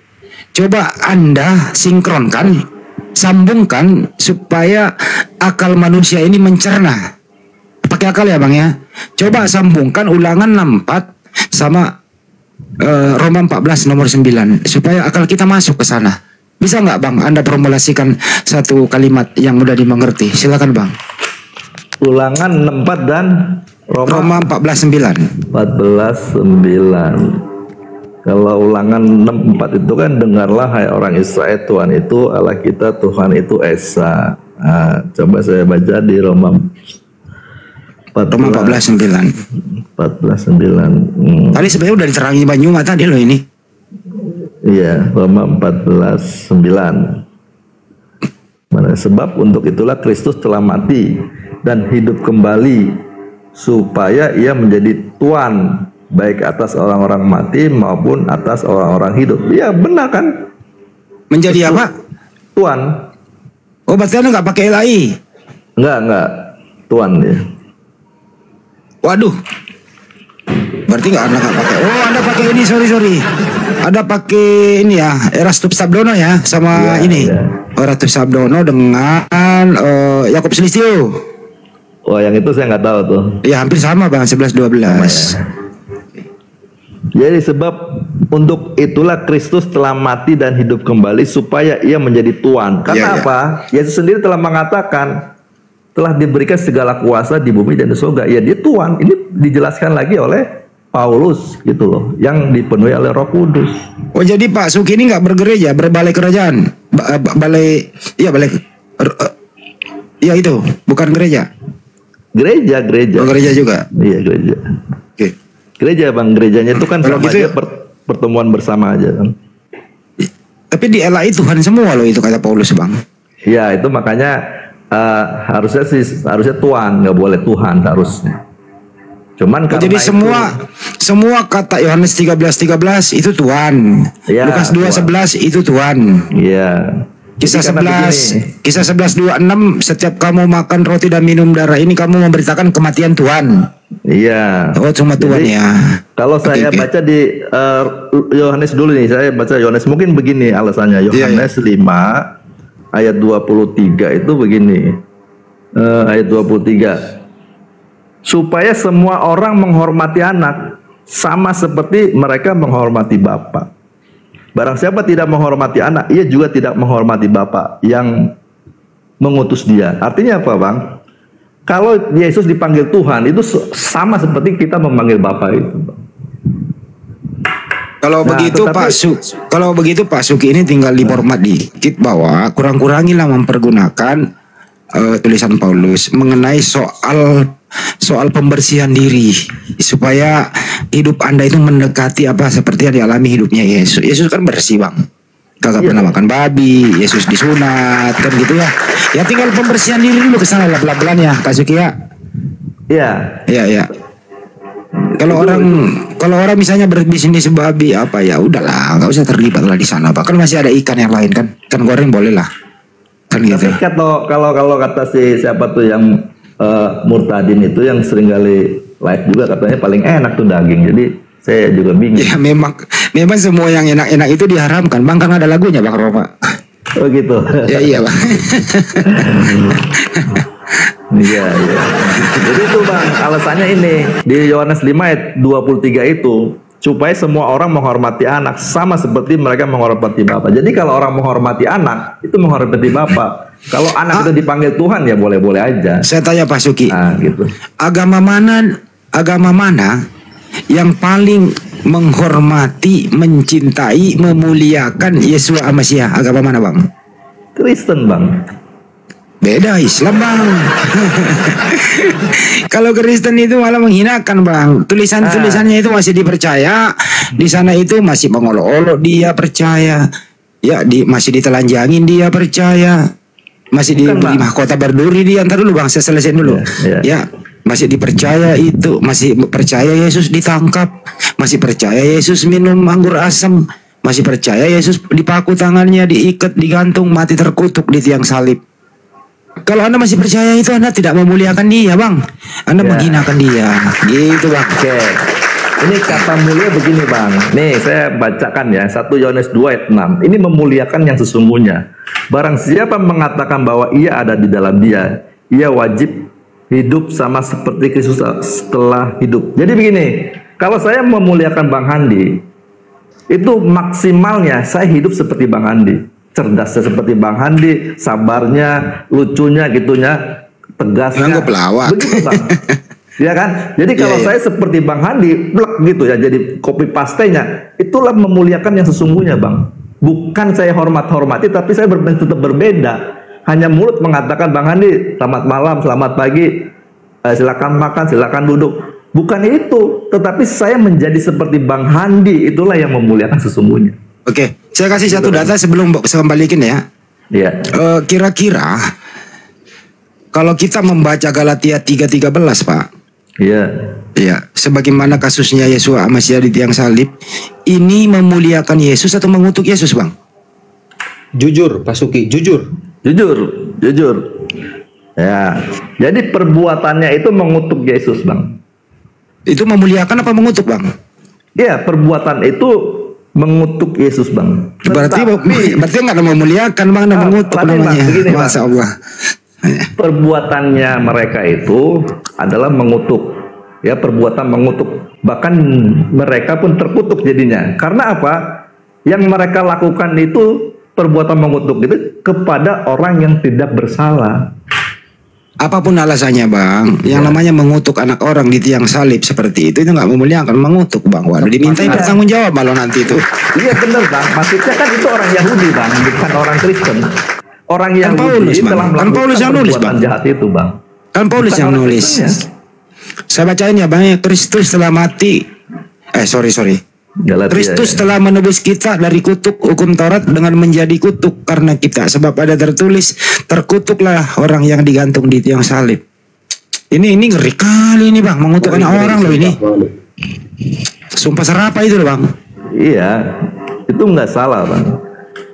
Coba Anda sinkronkan sambungkan supaya akal manusia ini mencerna. Pakai akal ya Bang ya. Coba sambungkan Ulangan 64 sama Roma 14 nomor 9 supaya akal kita masuk ke sana. Bisa nggak Bang Anda formulasikan satu kalimat yang mudah dimengerti? Silakan Bang. Ulangan 64 dan Roma 14:9. 14:9. Kalau Ulangan 64 itu kan, dengarlah hai orang Israel, Tuhan itu Allah kita, Tuhan itu Esa. Nah, coba saya baca di Roma 14:9. 14:9. Tadi sebenarnya udah diterangi Banyuma tadi loh ini. Iya, Roma 14:9. Sebab untuk itulah Kristus telah mati dan hidup kembali supaya ia menjadi Tuhan baik atas orang-orang mati maupun atas orang-orang hidup. Ya benar kan? Menjadi apa? Tuhan. Oh berarti Anda nggak pakai LAI? Enggak. Tuhan ya. Waduh. Berarti Anda nggak pakai. Oh Anda pakai ini, sorry. Ada pakai ini ya, Erastus Sabdono ya, sama ini. Ya. Erastus Sabdono dengan Yakub Sulistyo. Oh yang itu saya nggak tahu tuh. Ya hampir sama Bang, 11-12. Jadi sebab untuk itulah Kristus telah mati dan hidup kembali supaya ia menjadi Tuhan. Karena apa? Yesus sendiri telah mengatakan telah diberikan segala kuasa di bumi dan di surga. Ya dia Tuhan. Ini dijelaskan lagi oleh Paulus gitu loh, yang dipenuhi oleh Roh Kudus. Oh jadi Pak Suki ini nggak bergereja, berbalai kerajaan, balai ya itu bukan gereja. Gereja. Oh, gereja juga. Iya gereja. Oke. Gereja Bang, gerejanya itu kan Kalau sama gitu aja pertemuan bersama aja kan. Tapi di LAI Tuhan semua loh itu kata Paulus Bang. Ya itu makanya harusnya Tuhan, nggak boleh Tuhan harusnya. Cuman karena jadi semua kata Yohanes 13:13 itu Tuhan. Ya, Lukas 2:11 itu Tuhan. Iya. Kisah Jadi karena begini. 11:26 setiap kamu makan roti dan minum darah ini kamu memberitakan kematian Tuhan. Iya. Oh cuma Tuhan Jadi, ya. Kalau saya baca di Yohanes dulu nih, saya baca Yohanes mungkin begini alasannya. Yohanes 5 ayat 23 itu begini. Ayat 23. Supaya semua orang menghormati anak sama seperti mereka menghormati Bapa. Barang siapa tidak menghormati anak, ia juga tidak menghormati Bapa yang mengutus dia. Artinya apa, Bang? Kalau Yesus dipanggil Tuhan, itu sama seperti kita memanggil Bapa itu, Bang. Kalau begitu Pak Suki ini tinggal diformat dikit bahwa kurang-kurangilah mempergunakan tulisan Paulus mengenai soal pembersihan diri supaya hidup Anda itu mendekati apa seperti yang dialami hidupnya Yesus. Yesus kan bersih Bang, kagak pernah makan babi, Yesus disunat kan gitu ya. Ya tinggal pembersihan diri dulu ke sana pelan-pelan ya Kak Suki ya. Iya. Kalau orang misalnya berbisnis babi apa ya udahlah, nggak usah terlibat lah di sana Pak. Kan masih ada ikan yang lain kan goreng boleh lah kan gitu. Tapi kalau kata siapa tuh yang Murtadin itu yang sering kali live juga katanya paling enak tuh daging. Jadi saya juga bingung. Ya memang semua yang enak-enak itu diharamkan Bang, karena ada lagunya Bang Roma. Oh gitu. Ya iya Bang. Iya. Jadi itu Bang, alasannya ini di Yohanes 5 ayat 23 itu supaya semua orang menghormati anak sama seperti mereka menghormati Bapa. Jadi kalau orang menghormati anak itu menghormati Bapa. Kalau anak itu dipanggil Tuhan ya boleh-boleh aja. Saya tanya Pak Suki. Gitu. Agama mana yang paling menghormati, mencintai, memuliakan Yesus Al-Masih? Agama mana Bang? Kristen Bang. Beda Islam Bang. Kalau Kristen itu malah menghinakan Bang. Tulisannya itu masih dipercaya. Di sana itu masih mengolok-olok dia percaya. Ya masih ditelanjangin dia percaya. Masih diberi mahkota berduri dia. Ntar dulu Bang, saya selesaiin dulu. Ya masih dipercaya itu. Masih percaya Yesus ditangkap. Masih percaya Yesus minum anggur asam. Masih percaya Yesus dipaku tangannya, diikat, digantung, mati terkutuk di tiang salib. Kalau Anda masih percaya itu, Anda tidak memuliakan dia Bang. Anda menghinakan dia. Gitu Bang. Oke. Ini kata mulia begini bang. Nih saya bacakan ya 1 Yohanes 2 ayat 6. Ini memuliakan yang sesungguhnya. Barang siapa mengatakan bahwa ia ada di dalam dia, ia wajib hidup sama seperti Kristus setelah hidup. Jadi begini, kalau saya memuliakan Bang Handi, itu maksimalnya saya hidup seperti Bang Handi. Cerdasnya seperti Bang Handi, sabarnya, lucunya gitunya, tegasnya. Nggak pelawak. Begitu bang. Ya kan? Jadi kalau saya seperti Bang Handi, blek gitu ya, jadi copy paste-nya, itulah memuliakan yang sesungguhnya, Bang. Bukan saya hormat-hormati, tapi saya tetap berbeda. Hanya mulut mengatakan, Bang Handi, selamat malam, selamat pagi, silakan makan, silakan duduk. Bukan itu, tetapi saya menjadi seperti Bang Handi, itulah yang memuliakan sesungguhnya. Oke, saya kasih satu data sebelum saya kembalikan ya. Iya. Kira-kira kalau kita membaca Galatia 3:13, Pak. Iya. Ya, sebagaimana kasusnya Yesus Masih di tiang salib, ini memuliakan Yesus atau mengutuk Yesus, Bang? Jujur, Pak Suki, jujur. Jujur. Ya. Jadi perbuatannya itu mengutuk Yesus, Bang. Itu memuliakan apa mengutuk, Bang? Iya, perbuatan itu mengutuk Yesus, Bang. Berarti nggak ada memuliakan, Bang, ada mengutuk namanya. Begini, Masya Allah. Perbuatannya mereka itu adalah mengutuk, ya, perbuatan mengutuk. Bahkan mereka pun terkutuk jadinya. Karena apa? Yang mereka lakukan itu perbuatan mengutuk itu kepada orang yang tidak bersalah. Apapun alasannya, Bang, yang namanya mengutuk anak orang di tiang salib seperti itu nggak memuliakan, mengutuk, Bang. Waduh, dimintai bertanggung jawab malah nanti itu. Iya benar, Bang. Maksudnya kan itu orang Yahudi, Bang, bukan orang Kristen. Orang Yahudi Paulus, Bang. telah melakukan Paulus yang nulis, perbuatan Bang. jahat itu, Bang. Paulus Bukan yang orang nulis. Kristen, ya. Saya bacain ya, Bang. Kristus telah mati. Sorry. Galatia, Kristus ya. telah menebus kita dari kutuk hukum Taurat dengan menjadi kutuk karena kita. Sebab ada tertulis, terkutuklah orang yang digantung di tiang salib. Ini ngeri kali ini, Bang, mengutuk anak orang loh ini. Sumpah serapa itu loh, Bang. Iya, itu nggak salah, Bang.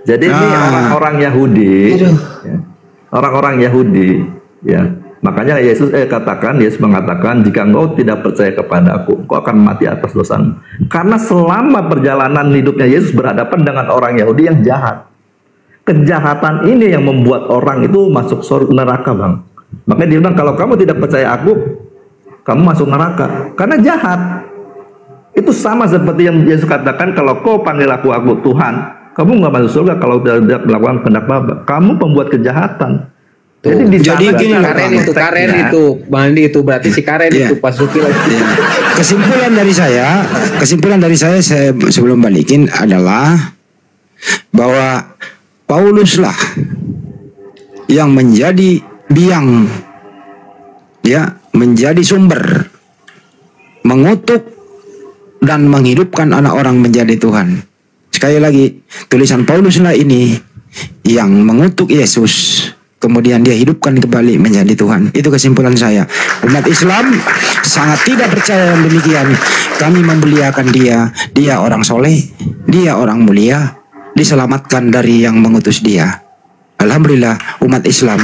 Jadi ini orang-orang Yahudi, ya, orang-orang Yahudi, ya. Makanya Yesus mengatakan, jika engkau tidak percaya kepada aku, engkau akan mati atas dosamu. Karena selama perjalanan hidupnya Yesus berhadapan dengan orang Yahudi yang jahat. Kejahatan ini yang membuat orang itu masuk neraka, Bang. Makanya dia bilang, kalau kamu tidak percaya aku, kamu masuk neraka. Karena jahat. Itu sama seperti yang Yesus katakan, kalau kau panggil aku Tuhan, kamu nggak masuk surga kalau tidak melakukan kehendak Bapa. Kamu pembuat kejahatan. Jadi gini, Karen itu, Bang Andi, itu berarti si Karen itu Pak Suki lagi. Kesimpulan dari saya sebelum balikin adalah bahwa Paulus lah yang menjadi biang, ya, menjadi sumber mengutuk dan menghidupkan anak orang menjadi Tuhan. Sekali lagi, tulisan Paulus lah ini yang mengutuk Yesus, kemudian dia hidupkan kembali menjadi Tuhan. Itu kesimpulan saya. Umat Islam sangat tidak percaya yang demikian. Kami memuliakan dia orang soleh, dia orang mulia, diselamatkan dari yang mengutus dia. Alhamdulillah, umat Islam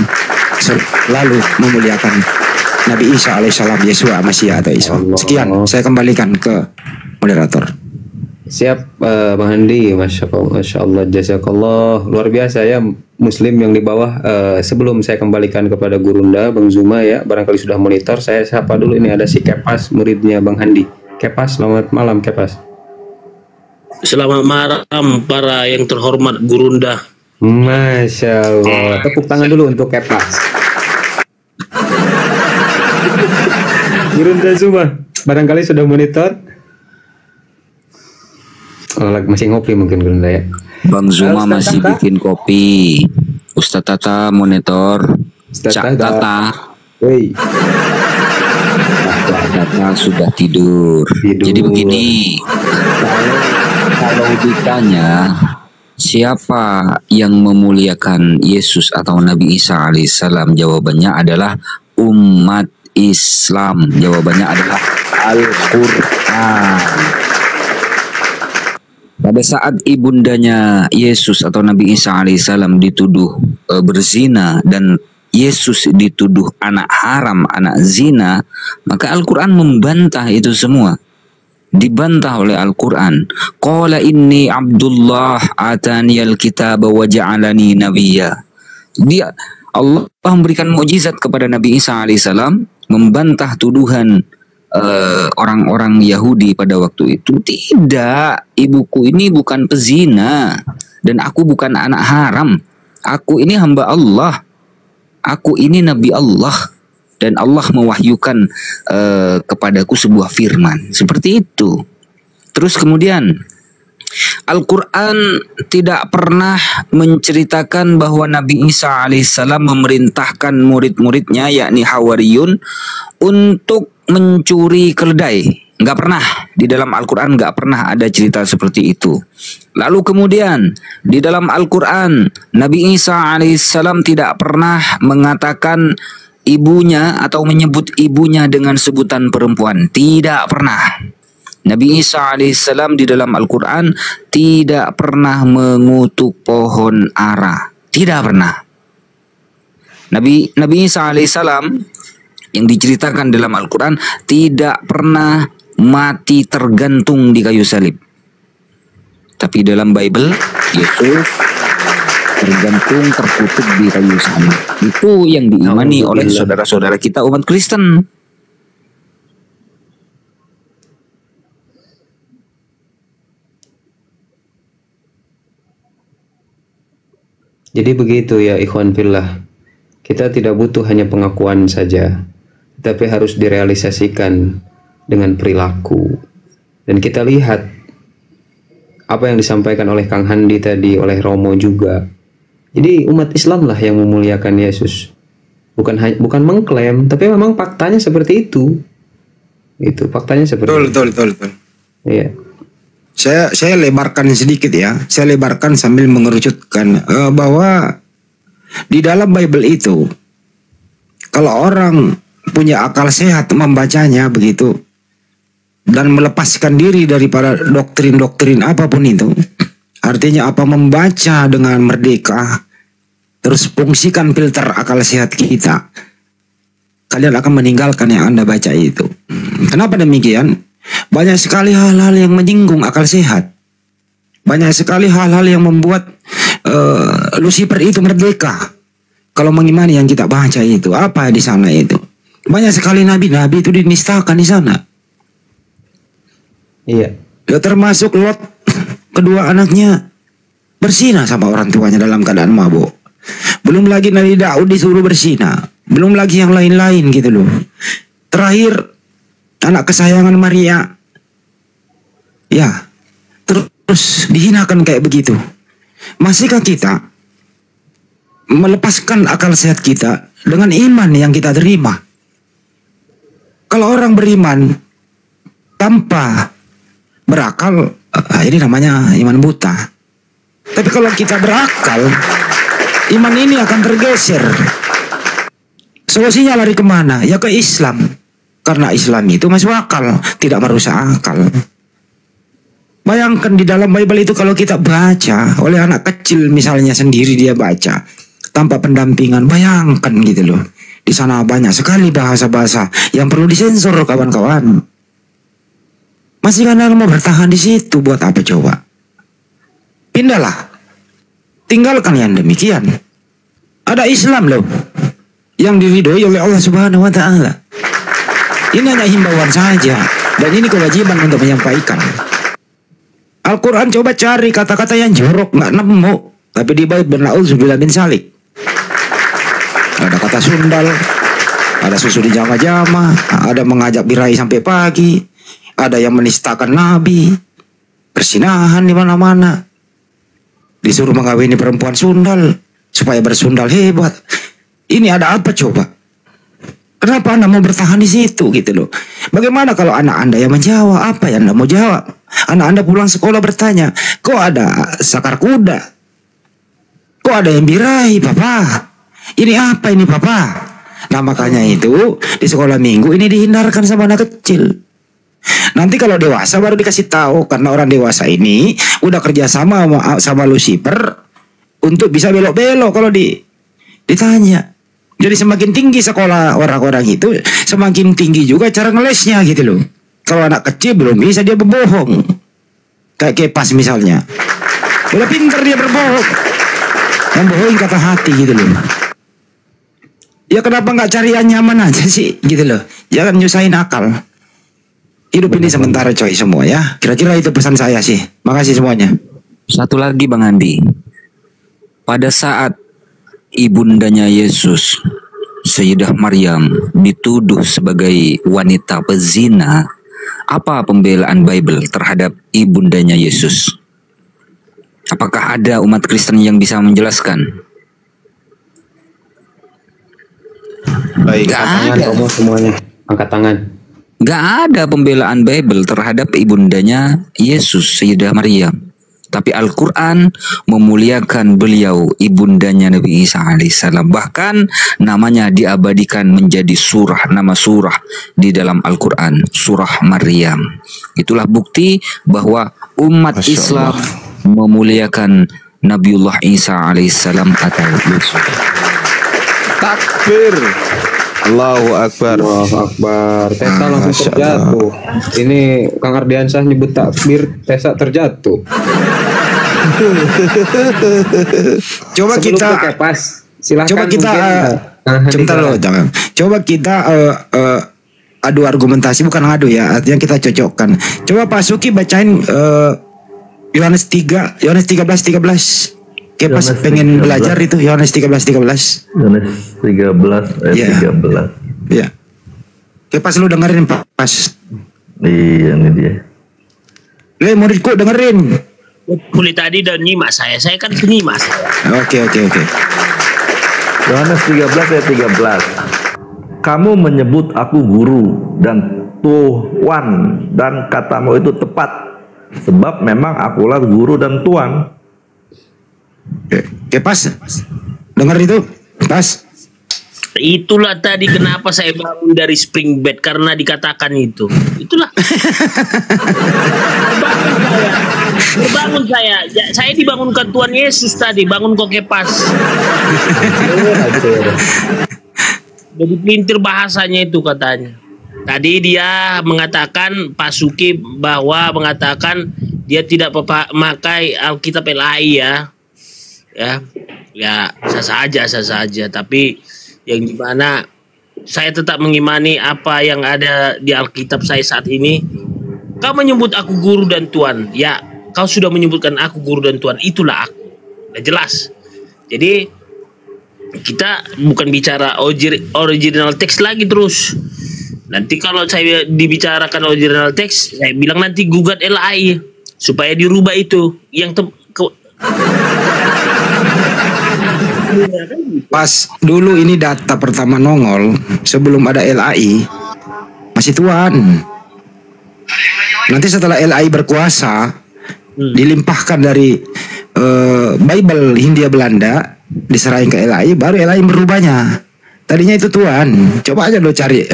selalu memuliakan Nabi Isa alaihissalam, Yesus Masih atau Isa. Sekian, saya kembalikan ke moderator. Siap, Bang Handi, Masya Allah, jazakallah, luar biasa ya, Muslim yang di bawah. Sebelum saya kembalikan kepada Gurunda, Bang Zuma ya, barangkali sudah monitor, saya sapa dulu, ini ada si Kepas, muridnya Bang Handi. Kepas, selamat malam Kepas. Selamat malam para yang terhormat Gurunda. Masya Allah, tepuk tangan dulu untuk Kepas. Gurunda Zuma, barangkali sudah monitor. Masih ngopi mungkin Gurunda ya. Bang Zuma masih bikin kopi. Ustaz Tata monitor. Cak Tata. Woi. Tata sudah tidur. Jadi begini. Kalau ditanya siapa yang memuliakan Yesus atau Nabi Isa alaihissalam, jawabannya adalah umat Islam. Jawabannya adalah Al-Quran. Pada saat ibundanya Yesus atau Nabi Isa alaihissalam dituduh berzina dan Yesus dituduh anak haram, anak zina, maka Al-Quran membantah itu semua. dibantah oleh Al-Quran. Qala inni Abdullah ataniyal kitaba wa ja'alani nabiyya. Dia, Allah memberikan mukjizat kepada Nabi Isa alaihissalam, membantah tuduhan orang-orang Yahudi pada waktu itu. Tidak, ibuku ini bukan pezina dan aku bukan anak haram. Aku ini hamba Allah. Aku ini Nabi Allah. Dan Allah mewahyukan kepadaku sebuah firman. Seperti itu. Terus kemudian Al-Quran tidak pernah menceritakan bahwa Nabi Isa alaihissalam memerintahkan murid-muridnya, yakni Hawariyun, untuk mencuri keledai. Nggak pernah. Di dalam Al-Quran nggak pernah ada cerita seperti itu. Lalu kemudian di dalam Al-Quran Nabi Isa alaihissalam tidak pernah mengatakan ibunya atau menyebut ibunya dengan sebutan perempuan. Tidak pernah. Nabi Isa alaihissalam di dalam Al-Quran tidak pernah mengutuk pohon ara. Tidak pernah. Nabi Isa alaihissalam yang diceritakan dalam Al-Quran tidak pernah mati tergantung di kayu salib. Tapi dalam Bible Yesus tergantung terkutuk di kayu salib. Itu yang diimani oleh saudara-saudara kita umat Kristen. Jadi begitu ya ikhwan fillah. Kita tidak butuh hanya pengakuan saja, tapi harus direalisasikan dengan perilaku. Dan kita lihat apa yang disampaikan oleh Kang Handi tadi, oleh Romo juga. Jadi umat Islam lah yang memuliakan Yesus. Bukan mengklaim, tapi memang faktanya seperti itu. Itu faktanya seperti itu. Betul. Iya. Saya lebarkan sedikit ya. Saya lebarkan sambil mengerucutkan bahwa di dalam Bible itu, kalau orang punya akal sehat membacanya begitu dan melepaskan diri daripada doktrin-doktrin apapun itu, artinya apa, membaca dengan merdeka, terus fungsikan filter akal sehat kita, kalian akan meninggalkan yang Anda baca itu. Kenapa demikian? Banyak sekali hal-hal yang menyinggung akal sehat. Banyak sekali hal-hal yang membuat Lucifer itu merdeka. Kalau mengimani yang kita baca itu, apa di sana itu? Banyak sekali nabi-nabi itu dinistakan di sana. Iya. Ya, termasuk Lot, kedua anaknya berzina sama orang tuanya dalam keadaan mabuk. Belum lagi Nabi Daud disuruh berzina. Belum lagi yang lain-lain gitu loh. Terakhir anak kesayangan Maria, ya, terus dihinakan kayak begitu. Masihkah kita melepaskan akal sehat kita dengan iman yang kita terima? Kalau orang beriman tanpa berakal, ini namanya iman buta. Tapi kalau kita berakal, iman ini akan tergeser. Solusinya lari kemana? Ya ke Islam. Karena Islam itu masuk akal, tidak merusak akal. Bayangkan di dalam Bible itu kalau kita baca, oleh anak kecil misalnya sendiri dia baca tanpa pendampingan, bayangkan gitu loh. Di sana banyak sekali bahasa-bahasa yang perlu disensor, kawan-kawan. Masih kan mau bertahan di situ buat apa coba? Pindahlah. Tinggalkan yang demikian. Ada Islam loh yang diridhoi oleh Allah Subhanahu wa taala. Ini hanya himbauan saja dan ini kewajiban untuk menyampaikan. Al-Quran coba cari kata-kata yang jorok, nggak nemu. Tapi di bait berna'udzubillah bin salik. Ada kata sundal, ada susu di jama-jama, ada mengajak birahi sampai pagi, ada yang menistakan Nabi, persinahan di mana-mana, disuruh mengawini perempuan sundal supaya bersundal hebat. Ini ada apa coba? Kenapa Anda mau bertahan di situ gitu loh? Bagaimana kalau anak Anda yang menjawab? Apa yang Anda mau jawab? Anak Anda pulang sekolah bertanya, kok ada sakar kuda? Kok ada yang birahi, Papa? Ini apa ini, Papa? Nah makanya itu di sekolah minggu ini dihindarkan sama anak kecil. Nanti kalau dewasa baru dikasih tahu, karena orang dewasa ini udah kerjasama sama Lucifer untuk bisa belok-belok kalau ditanya. Jadi semakin tinggi sekolah orang-orang itu, semakin tinggi juga cara ngelesnya gitu loh. Kalau anak kecil belum bisa dia berbohong. Kayak Kepas misalnya. Udah pinter dia berbohong. Membohongi kata hati gitu loh. Ya kenapa nggak cari yang nyaman aja sih gitu loh. Jangan nyusahin akal. Hidup ini sementara coy semua ya. Kira-kira itu pesan saya sih. Makasih semuanya. Satu lagi Bang Andi. Pada saat ibundanya Yesus, Sayyidah Maryam, dituduh sebagai wanita pezina, apa pembelaan Bible terhadap ibundanya Yesus? Apakah ada umat Kristen yang bisa menjelaskan? Baik, Gak Tangan ada. kamu semuanya. Angkat tangan. Gak ada pembelaan Bible terhadap ibundanya Yesus, Sayyidah Maryam. Tapi Al-Quran memuliakan beliau, ibundanya Nabi Isa alaihissalam. Bahkan namanya diabadikan menjadi surah, nama surah di dalam Al-Quran, surah Maryam. Itulah bukti bahwa umat Islam memuliakan Nabiullah Isa alaihissalam atau Yesus. Takbir. Allahu Akbar. Allahu Akbar. Tesa langsung terjatuh. Ini Kang Ardiansyah nyebut takbir, Tesa terjatuh. Coba Sebelum kita ke Kepas, silahkan coba kita sebentar loh, jangan. Coba kita adu argumentasi, bukan adu ya, artinya kita cocokkan. Coba Pak Suki bacain Yohanes 13. Kepas Yohanes pengen 13. belajar itu Yohanes 13. Yohanes 13 ayat Iya. 13. Ya. Kepas lu dengerin Pak. Pas. Iya, ini dia. Muridku dengerin. Mulai tadi dan nyimak saya kan penyimak saya. Oke. Yohanes 13 ayat 13. Kamu menyebut aku guru dan Tuhan, dan katamu itu tepat, sebab memang akulah guru dan Tuhan. Kepas. Dengar itu, Pas. Itulah tadi kenapa saya bangun dari spring bed, karena dikatakan itu. Itulah. Bangun saya. Saya dibangunkan Tuhan Yesus tadi, bangun kok Kepas. Jadi pelintir bahasanya itu katanya. Tadi dia mengatakan Pak Suki bahwa mengatakan dia tidak memakai Alkitab LAI ya. Ya sah saja, tapi yang dimana saya tetap mengimani apa yang ada di Alkitab saya saat ini. Kau menyebut aku guru dan Tuhan, ya kau sudah menyebutkan aku guru dan Tuhan, itulah aku. Udah jelas. Jadi kita bukan bicara original text lagi terus. Nanti kalau saya dibicarakan original text, saya bilang nanti gugat LAI supaya dirubah itu yang Pas dulu ini data pertama nongol sebelum ada LAI masih Tuhan. Nanti setelah LAI berkuasa dilimpahkan dari Bible Hindia Belanda diserahin ke LAI, baru LAI merubahnya. Tadinya itu Tuhan. Coba aja lo cari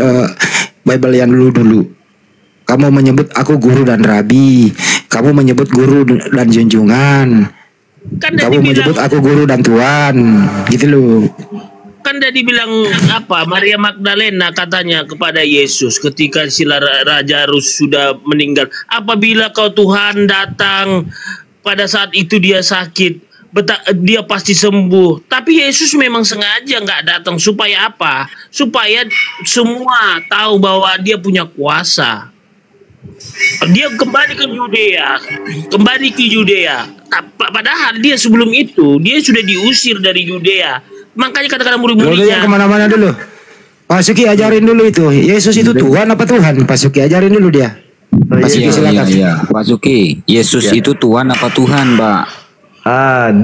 Bible yang dulu. Kamu menyebut aku guru dan rabi, kamu menyebut guru dan junjungan. Kan kamu menyebut aku guru dan Tuhan, gitu loh. Kan dia dibilang apa, Maria Magdalena katanya kepada Yesus ketika si Raja Rus sudah meninggal, apabila kau Tuhan datang pada saat itu dia sakit, dia pasti sembuh. Tapi Yesus memang sengaja nggak datang supaya apa? Supaya semua tahu bahwa dia punya kuasa. Dia kembali ke Yudea. Padahal dia sebelum itu dia sudah diusir dari Yudea. Makanya kata-kata murid-muridnya. Kemana-mana dulu. Pak Suki ajarin dulu itu. Yesus itu Tuhan apa Tuhan? Pak Suki ajarin dulu dia. Pak Suki silakan. Iya. Pak Suki, Yesus itu Tuhan apa Tuhan, Pak?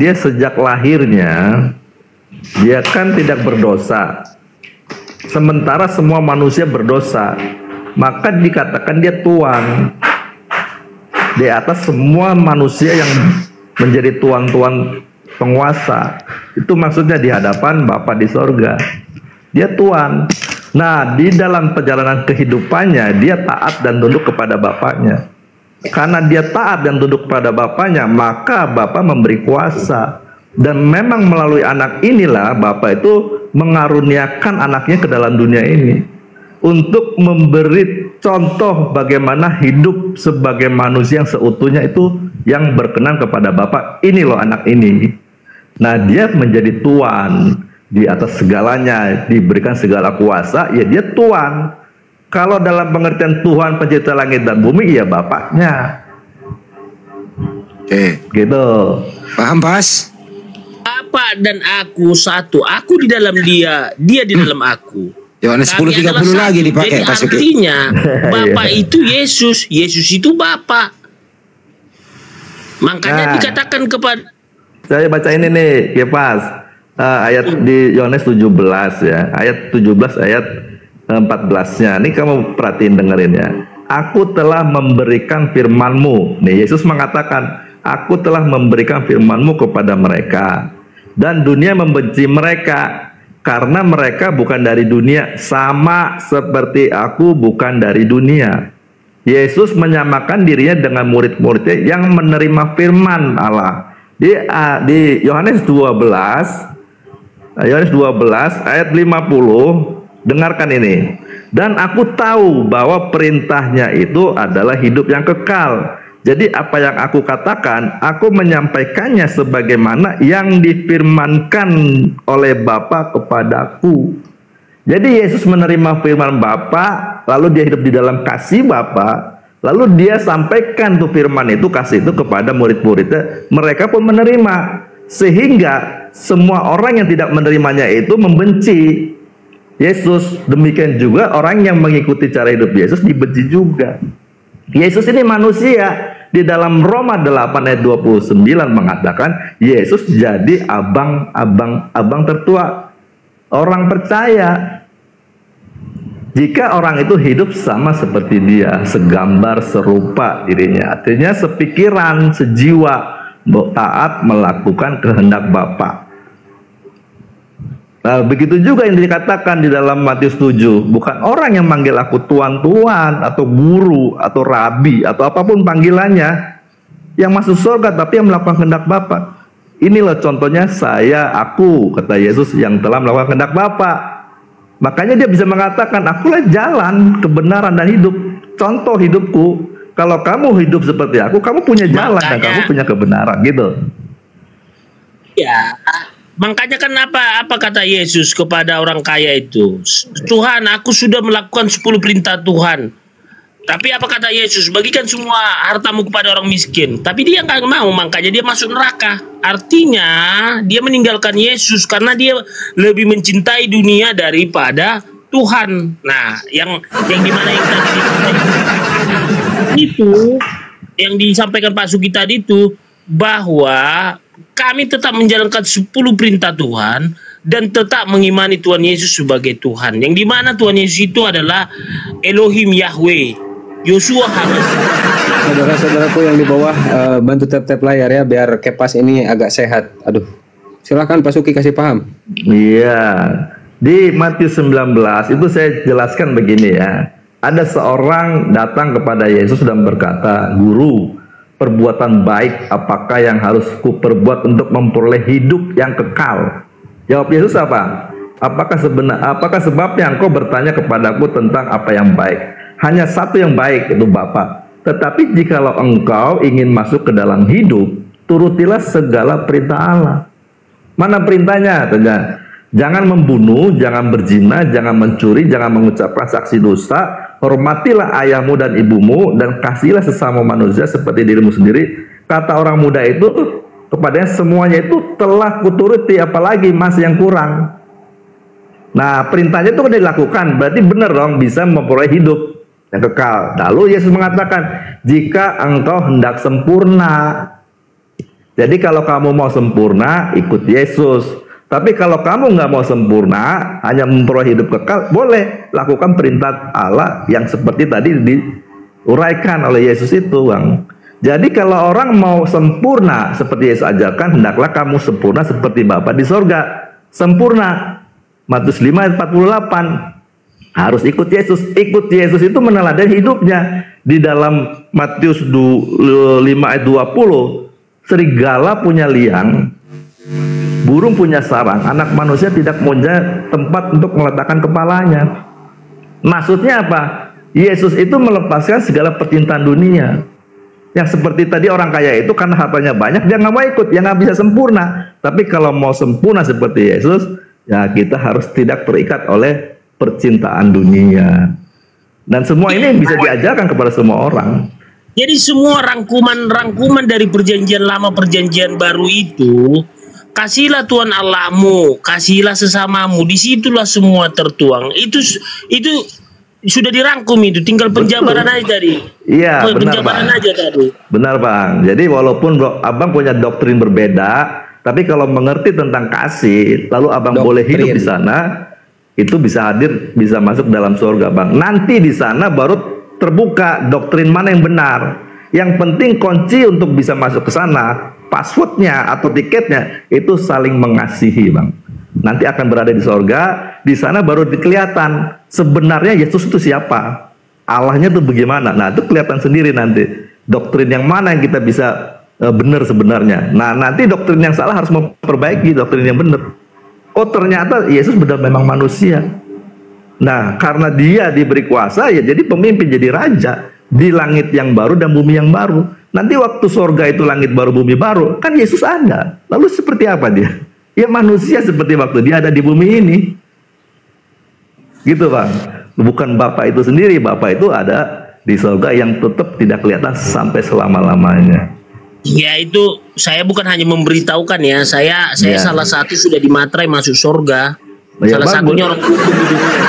Dia sejak lahirnya dia kan tidak berdosa. Sementara semua manusia berdosa, maka dikatakan dia Tuhan di atas semua manusia yang menjadi tuan-tuan penguasa. Itu maksudnya di hadapan Bapa di sorga. Dia Tuhan. Nah, di dalam perjalanan kehidupannya dia taat dan tunduk kepada Bapaknya. Karena dia taat dan tunduk kepada Bapaknya, maka Bapa memberi kuasa. Dan memang melalui anak inilah Bapa itu mengaruniakan anaknya ke dalam dunia ini. untuk memberi contoh bagaimana hidup sebagai manusia yang seutuhnya itu yang berkenan kepada Bapa. Ini loh anak ini. Nah, dia menjadi tuan di atas segalanya, diberikan segala kuasa, ya dia tuan. Kalau dalam pengertian Tuhan pencipta langit dan bumi, ya Bapaknya. Gitu. Paham, Pas? Bapa dan aku satu. Aku di dalam dia, dia di dalam aku. Yohanes Kami 10:30 adalah lagi satu. dipakai Jadi Pak Suki. artinya Bapa itu Yesus, Yesus itu Bapa. Makanya Nah. dikatakan kepada Saya baca ini nih, Kepas. Ayat di Yohanes 17 ya. Ayat 17 ayat 14-nya. Ini kamu perhatiin, dengerin ya. Aku telah memberikan firman-Mu. Nih Yesus mengatakan, aku telah memberikan firman-Mu kepada mereka. Dan dunia membenci mereka karena mereka bukan dari dunia, sama seperti aku bukan dari dunia. Yesus menyamakan dirinya dengan murid-muridnya yang menerima firman Allah. Di Yohanes 12 ayat 50, dengarkan ini. Dan aku tahu bahwa perintahnya itu adalah hidup yang kekal. Jadi apa yang aku katakan, aku menyampaikannya sebagaimana yang difirmankan oleh Bapa kepadaku. Jadi Yesus menerima firman Bapa, lalu dia hidup di dalam kasih Bapa, lalu dia sampaikan tuh firman itu, kasih itu kepada murid-muridnya. Mereka pun menerima, sehingga semua orang yang tidak menerimanya itu membenci Yesus. Demikian juga orang yang mengikuti cara hidup Yesus dibenci juga. Yesus ini manusia. Di dalam Roma 8 ayat 29 mengatakan Yesus jadi abang tertua. Orang percaya jika orang itu hidup sama seperti dia, segambar serupa dirinya, artinya sepikiran, sejiwa, taat melakukan kehendak Bapa. Nah, begitu juga yang dikatakan di dalam Matius 7, bukan orang yang manggil aku tuan-tuan atau guru atau rabi atau apapun panggilannya yang masuk surga, tapi yang melakukan kehendak Bapa. Inilah contohnya aku, kata Yesus, yang telah melakukan kehendak Bapa. Makanya dia bisa mengatakan, akulah jalan, kebenaran dan hidup. Contoh hidupku. Kalau kamu hidup seperti aku, kamu punya jalan dan kamu punya kebenaran, gitu. ya. Makanya kan apa kata Yesus kepada orang kaya itu? Tuhan, aku sudah melakukan 10 perintah Tuhan. Tapi apa kata Yesus? Bagikan semua hartamu kepada orang miskin. Tapi dia nggak mau, makanya dia masuk neraka. Artinya dia meninggalkan Yesus karena dia lebih mencintai dunia daripada Tuhan. Nah, yang dimana yang tadi itu, yang disampaikan Pak Suki tadi itu, bahwa kami tetap menjalankan 10 perintah Tuhan dan tetap mengimani Tuhan Yesus sebagai Tuhan. Yang dimana Tuhan Yesus itu adalah Elohim Yahweh, Yosua HaMashiach. Saudara-saudaraku yang di bawah, bantu tap-tap layar ya biar Kepas ini agak sehat. Aduh, silakan Pak Suki kasih paham. Iya, di Matius 19 itu saya jelaskan begini ya. Ada seorang datang kepada Yesus dan berkata, "Guru, perbuatan baik apakah yang harus kuperbuat untuk memperoleh hidup yang kekal?" Jawab Yesus apa? Apakah sebabnya engkau bertanya kepadaku tentang apa yang baik? Hanya satu yang baik, itu Bapa. Tetapi jikalau engkau ingin masuk ke dalam hidup, turutilah segala perintah Allah. Mana perintahnya? Tanya. Jangan membunuh, jangan berzina, jangan mencuri, jangan mengucapkan saksi dusta, hormatilah ayahmu dan ibumu, dan kasihlah sesama manusia seperti dirimu sendiri. Kata orang muda itu kepadanya, semuanya itu telah kuturuti, apalagi masih yang kurang. Nah, perintahnya itu dilakukan, berarti benar dong, bisa memperoleh hidup yang kekal. Lalu Yesus mengatakan, jika engkau hendak sempurna. Jadi kalau kamu mau sempurna, ikut Yesus. Tapi kalau kamu nggak mau sempurna, hanya memperoleh hidup kekal, boleh lakukan perintah Allah yang seperti tadi diuraikan oleh Yesus itu, Bang. Jadi kalau orang mau sempurna seperti Yesus ajarkan, hendaklah kamu sempurna seperti Bapa di sorga. Sempurna. Matius 5 ayat 48. Harus ikut Yesus. Ikut Yesus itu meneladani hidupnya. Di dalam Matius 5 ayat 20, serigala punya liang, burung punya sarang, anak manusia tidak punya tempat untuk meletakkan kepalanya. Maksudnya apa? Yesus itu melepaskan segala percintaan dunia. Yang seperti tadi orang kaya itu karena hartanya banyak dia nggak mau ikut, dia nggak bisa sempurna. Tapi kalau mau sempurna seperti Yesus, ya kita harus tidak terikat oleh percintaan dunia. Dan semua ini bisa diajarkan kepada semua orang. Jadi semua rangkuman dari perjanjian lama perjanjian baru itu, kasihlah Tuhan Allahmu, kasihlah sesamamu, disitulah semua tertuang. Itu sudah dirangkum, itu tinggal penjabaran aja tadi. Iya, benar penjabaran Bang. aja tadi. Benar Bang. Jadi walaupun Abang punya doktrin berbeda, tapi kalau mengerti tentang kasih, lalu Abang boleh hidup di sana, itu bisa hadir, bisa masuk dalam surga Bang. Nanti di sana baru terbuka doktrin mana yang benar. Yang penting kunci untuk bisa masuk ke sana, passwordnya atau tiketnya itu saling mengasihi Bang. Nanti akan berada di sorga, di sana baru kelihatan sebenarnya Yesus itu siapa, Allahnya itu bagaimana. Nah itu kelihatan sendiri nanti doktrin yang mana yang kita bisa benar sebenarnya. Nah nanti doktrin yang salah harus memperbaiki doktrin yang benar. Oh ternyata Yesus benar memang manusia. Nah karena dia diberi kuasa ya jadi pemimpin, jadi raja di langit yang baru dan bumi yang baru. Nanti waktu sorga itu langit baru bumi baru, kan Yesus ada. Lalu seperti apa dia? Ya manusia seperti waktu dia ada di bumi ini. Gitu Bang. Bukan Bapak itu sendiri, Bapak itu ada di surga yang tetap tidak kelihatan sampai selama-lamanya. Ya itu saya bukan hanya memberitahukan ya, saya salah satu sudah dimatrai masuk surga. Ya, salah satunya orang hukum di dunia.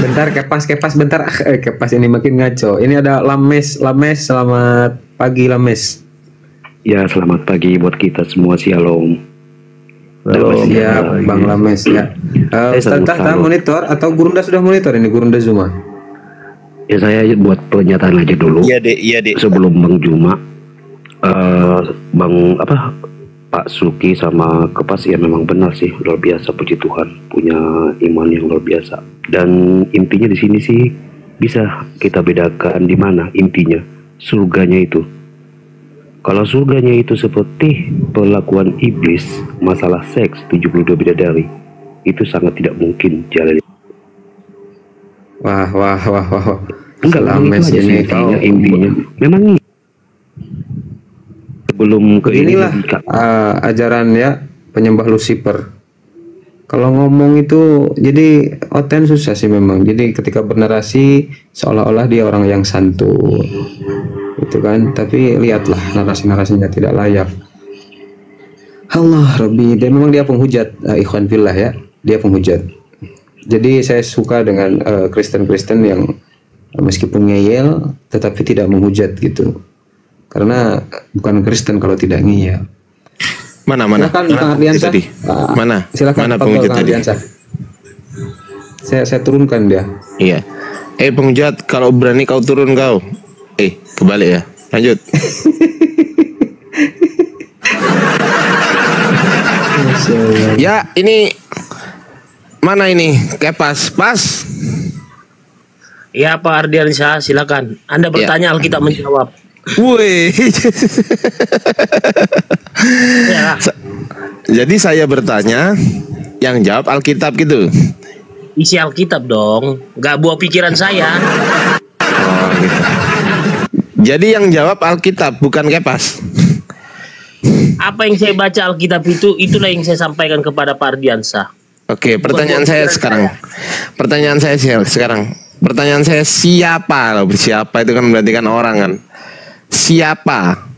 Bentar kepas bentar. Kepas ini makin ngaco. Ini ada Lames, selamat pagi Lames. Ya selamat pagi buat kita semua, shalom. Siap Bang Lames ya. Ustaz Tahta monitor atau Gurunda sudah monitor ini Gurunda Zuma? Ya saya buat pernyataan aja dulu. Iya dek. Sebelum Bang Juma, Pak Suki sama Kepas ya memang benar sih, luar biasa, puji Tuhan, punya iman yang luar biasa. Dan intinya di sini sih bisa kita bedakan di mana intinya surganya itu. Kalau surganya itu seperti perlakuan iblis, masalah seks 72 bidadari, itu sangat tidak mungkin jalan. Wah. Enggak, Lames itu ini intinya. Memang belum ke inilah ajaran ya penyembah Lucifer. Kalau ngomong itu jadi oten susah sih memang. Jadi ketika bernarasi seolah-olah dia orang yang santun, itu kan. Tapi lihatlah narasi-narasinya tidak layak. Allah Rabbi, dan memang dia penghujat, ikhwan fillah ya, dia penghujat. Jadi saya suka dengan Kristen-Kristen yang meskipun ngeyel tetapi tidak menghujat gitu. Karena bukan Kristen kalau tidak ngeyel. Mana? Silakan Kang Ardiansyah. Mana? Silakan penghujat Kang tadi? Ardiansyah. Saya turunkan dia. Iya. Penghujat, kalau berani kau turun kau. Kebalik ya. Lanjut. Ya, ini mana ini? Kepas, pas. Ya Pak Ardiansyah, silakan. Anda bertanya, Alkitab menjawab. Woi. Ya. Jadi saya bertanya, yang jawab Alkitab gitu. Isi Alkitab dong, nggak buah pikiran saya. Oh gitu. Jadi yang jawab Alkitab bukan Kepas. Apa yang saya baca Alkitab itulah yang saya sampaikan kepada Pak Ardiansyah. Oke, pertanyaan saya sekarang. Pertanyaan saya sekarang. Pertanyaan saya siapa? Siapa itu kan berarti kan orang kan. Siapa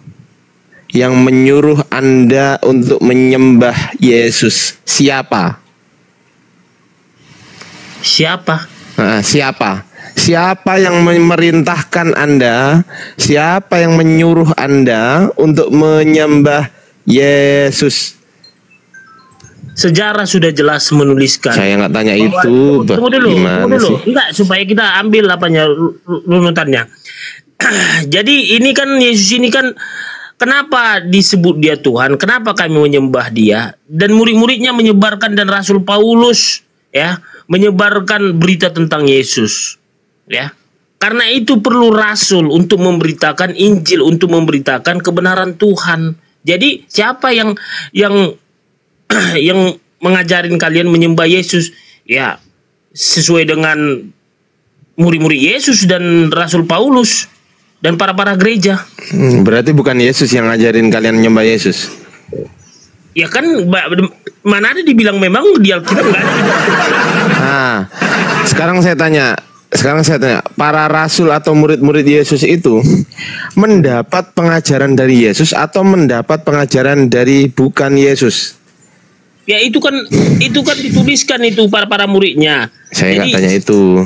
yang menyuruh Anda untuk menyembah Yesus? Siapa? Siapa? Siapa? Siapa yang memerintahkan Anda? Siapa yang menyuruh Anda untuk menyembah Yesus? Sejarah sudah jelas menuliskan. Saya nggak tanya itu. Tunggu dulu. Enggak, supaya kita ambil runutannya. Jadi ini kan Yesus ini kan kenapa disebut dia Tuhan? Kenapa kami menyembah dia? Dan murid-muridnya menyebarkan, dan Rasul Paulus ya menyebarkan berita tentang Yesus ya. Karena itu perlu rasul untuk memberitakan Injil, untuk memberitakan kebenaran Tuhan. Jadi siapa yang yang mengajarin kalian menyembah Yesus? Ya, sesuai dengan murid-murid Yesus dan Rasul Paulus dan para gereja. Berarti bukan Yesus yang ngajarin kalian nyembah Yesus. Ya kan, mana ada dibilang memang di Alkitab nggak ada. Nah, sekarang saya tanya, para rasul atau murid-murid Yesus itu mendapat pengajaran dari Yesus atau mendapat pengajaran dari bukan Yesus? Ya itu kan dituliskan itu para muridnya. Saya nggak tanya itu.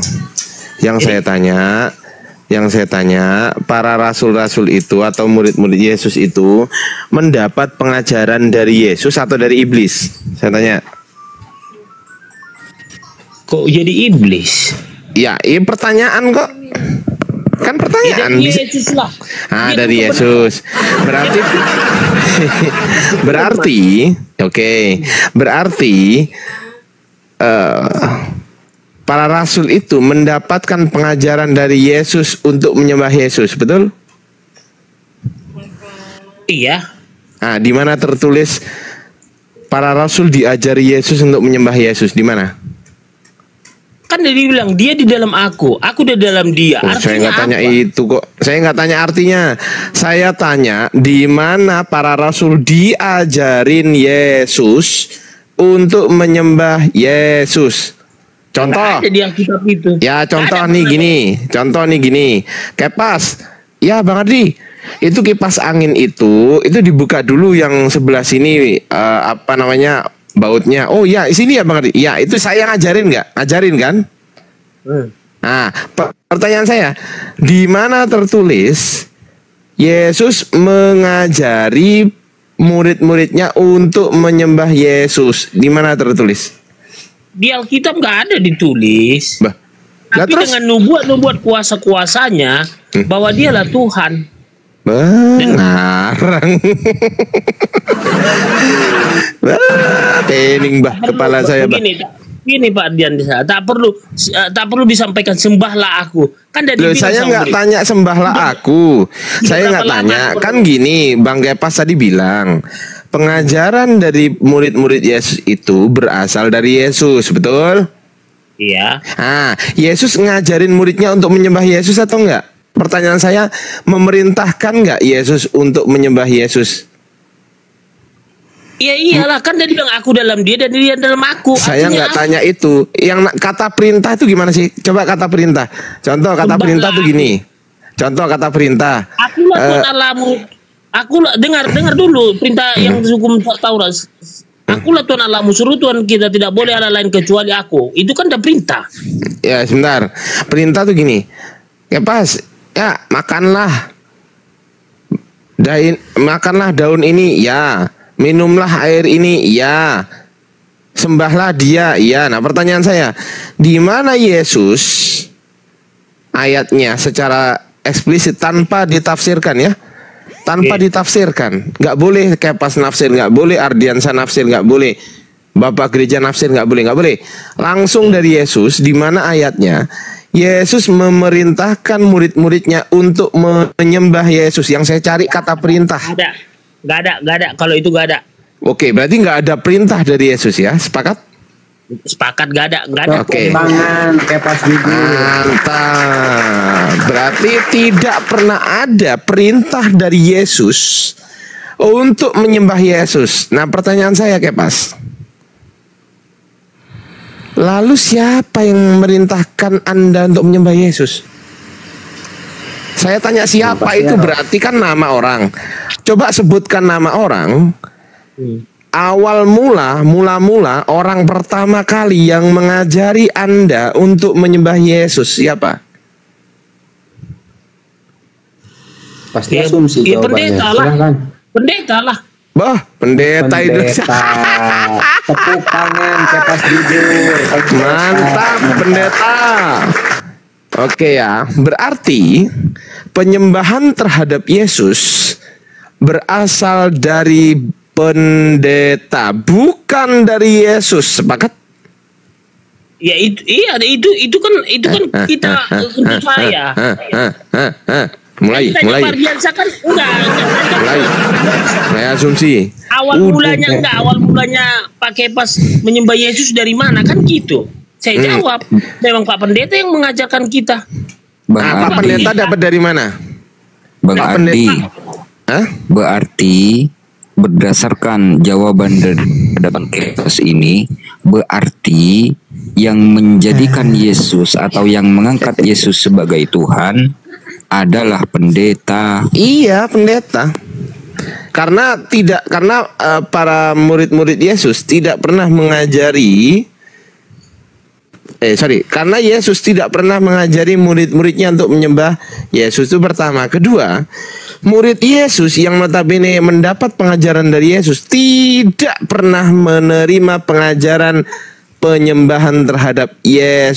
Yang saya tanya, para rasul-rasul itu atau murid-murid Yesus itu mendapat pengajaran dari Yesus atau dari iblis? Saya tanya. Kok jadi iblis? Ya, ini pertanyaan kok. Kan pertanyaan. Ya, dari Yesus lah. Dari Yesus. Berarti para rasul itu mendapatkan pengajaran dari Yesus untuk menyembah Yesus, betul? Iya. Nah, di mana tertulis para rasul diajari Yesus untuk menyembah Yesus? Di mana? Kan dia bilang dia di dalam aku di dalam dia. Saya nggak tanya itu kok. Saya nggak tanya artinya. Saya tanya di mana para rasul diajarin Yesus untuk menyembah Yesus. Contoh. Ada di Alkitab itu. Ya contoh nih gini. Kipas. Ya Bang Ardi. Itu kipas angin itu dibuka dulu yang sebelah sini bautnya. Oh ya, sini ya Bang Ardi. Ya, itu saya ngajarin nggak? Ngajarin kan? Nah, pertanyaan saya, di mana tertulis Yesus mengajari murid-muridnya untuk menyembah Yesus? Di mana tertulis? Di Alkitab nggak ada ditulis. Tapi dengan nubuat kuasa-kuasanya bahwa dialah Tuhan. Ngarang. Pening kepala saya. Gini Pak Dian, tak perlu disampaikan sembahlah aku. Kan saya nggak tanya sembahlah aku. Saya nggak tanya. Kan gini, Bang Kepas tadi bilang pengajaran dari murid-murid Yesus itu berasal dari Yesus, betul? Iya. Nah, Yesus ngajarin muridnya untuk menyembah Yesus atau enggak? Pertanyaan saya, memerintahkan nggak Yesus untuk menyembah Yesus? Iya iyalah, kan dia bilang aku dalam dia dan dia dalam aku. Saya nggak tanya itu. Yang kata perintah itu gimana sih? Coba kata perintah. Contoh kata perintah itu gini. Contoh kata perintah. Akulah Tuhan Allahmu. Akulah dengar dulu perintah yang hukum Taurat. Akulah Tuhan Allahmu, suruh Tuhan kita tidak boleh ada lain kecuali aku. Itu kan udah perintah. Ya sebentar. Perintah tuh gini. Ya pas. Ya makanlah daun ini, ya. Minumlah air ini, ya. Sembahlah dia, ya. Nah pertanyaan saya, di mana Yesus ayatnya secara eksplisit tanpa ditafsirkan ya? Tanpa ditafsirkan. Nggak boleh Kepas nafsir, nggak boleh Ardiansa nafsir, nggak boleh Bapak Gereja nafsir, nggak boleh. Langsung dari Yesus, di mana ayatnya Yesus memerintahkan murid-muridnya untuk menyembah Yesus. Yang saya cari kata perintah. Gak ada. Kalau itu gak ada. Oke, berarti nggak ada perintah dari Yesus ya? Sepakat? Sepakat, gak ada. Oke. Kepas Mantap. Berarti tidak pernah ada perintah dari Yesus untuk menyembah Yesus. Nah, pertanyaan saya Kepas, lalu siapa yang memerintahkan Anda untuk menyembah Yesus? Saya tanya siapa itu berarti kan nama orang. Coba sebutkan nama orang. Awal mula orang pertama kali yang mengajari Anda untuk menyembah Yesus siapa? Pasti asumsi jawabannya. Pendeta lah. Pendeta itu. Tepuk tangan Kepas jujur. Mantap pendeta. Oke ya, berarti penyembahan terhadap Yesus berasal dari pendeta, bukan dari Yesus. Sepakat? Ya itu kan kita untuk saya. Mulai. Saya asumsi. Awal mulanya Pak Kepas menyembah Yesus dari mana kan gitu? Saya jawab, memang Pak Pendeta yang mengajarkan kita. Bang Nah, Pak Ardi, Pendeta dapat dari mana? Bang Pak Ardi, Pendeta. Hah? berarti berdasarkan jawaban dari Bang Ketos ini, berarti yang menjadikan Yesus atau yang mengangkat Yesus sebagai Tuhan adalah pendeta. Iya, pendeta. Karena para murid-murid Yesus tidak pernah mengajari karena Yesus tidak pernah mengajari murid-muridnya untuk menyembah Yesus, itu pertama. Kedua, murid Yesus yang notabene mendapat pengajaran dari Yesus tidak pernah menerima pengajaran penyembahan terhadap Yesus.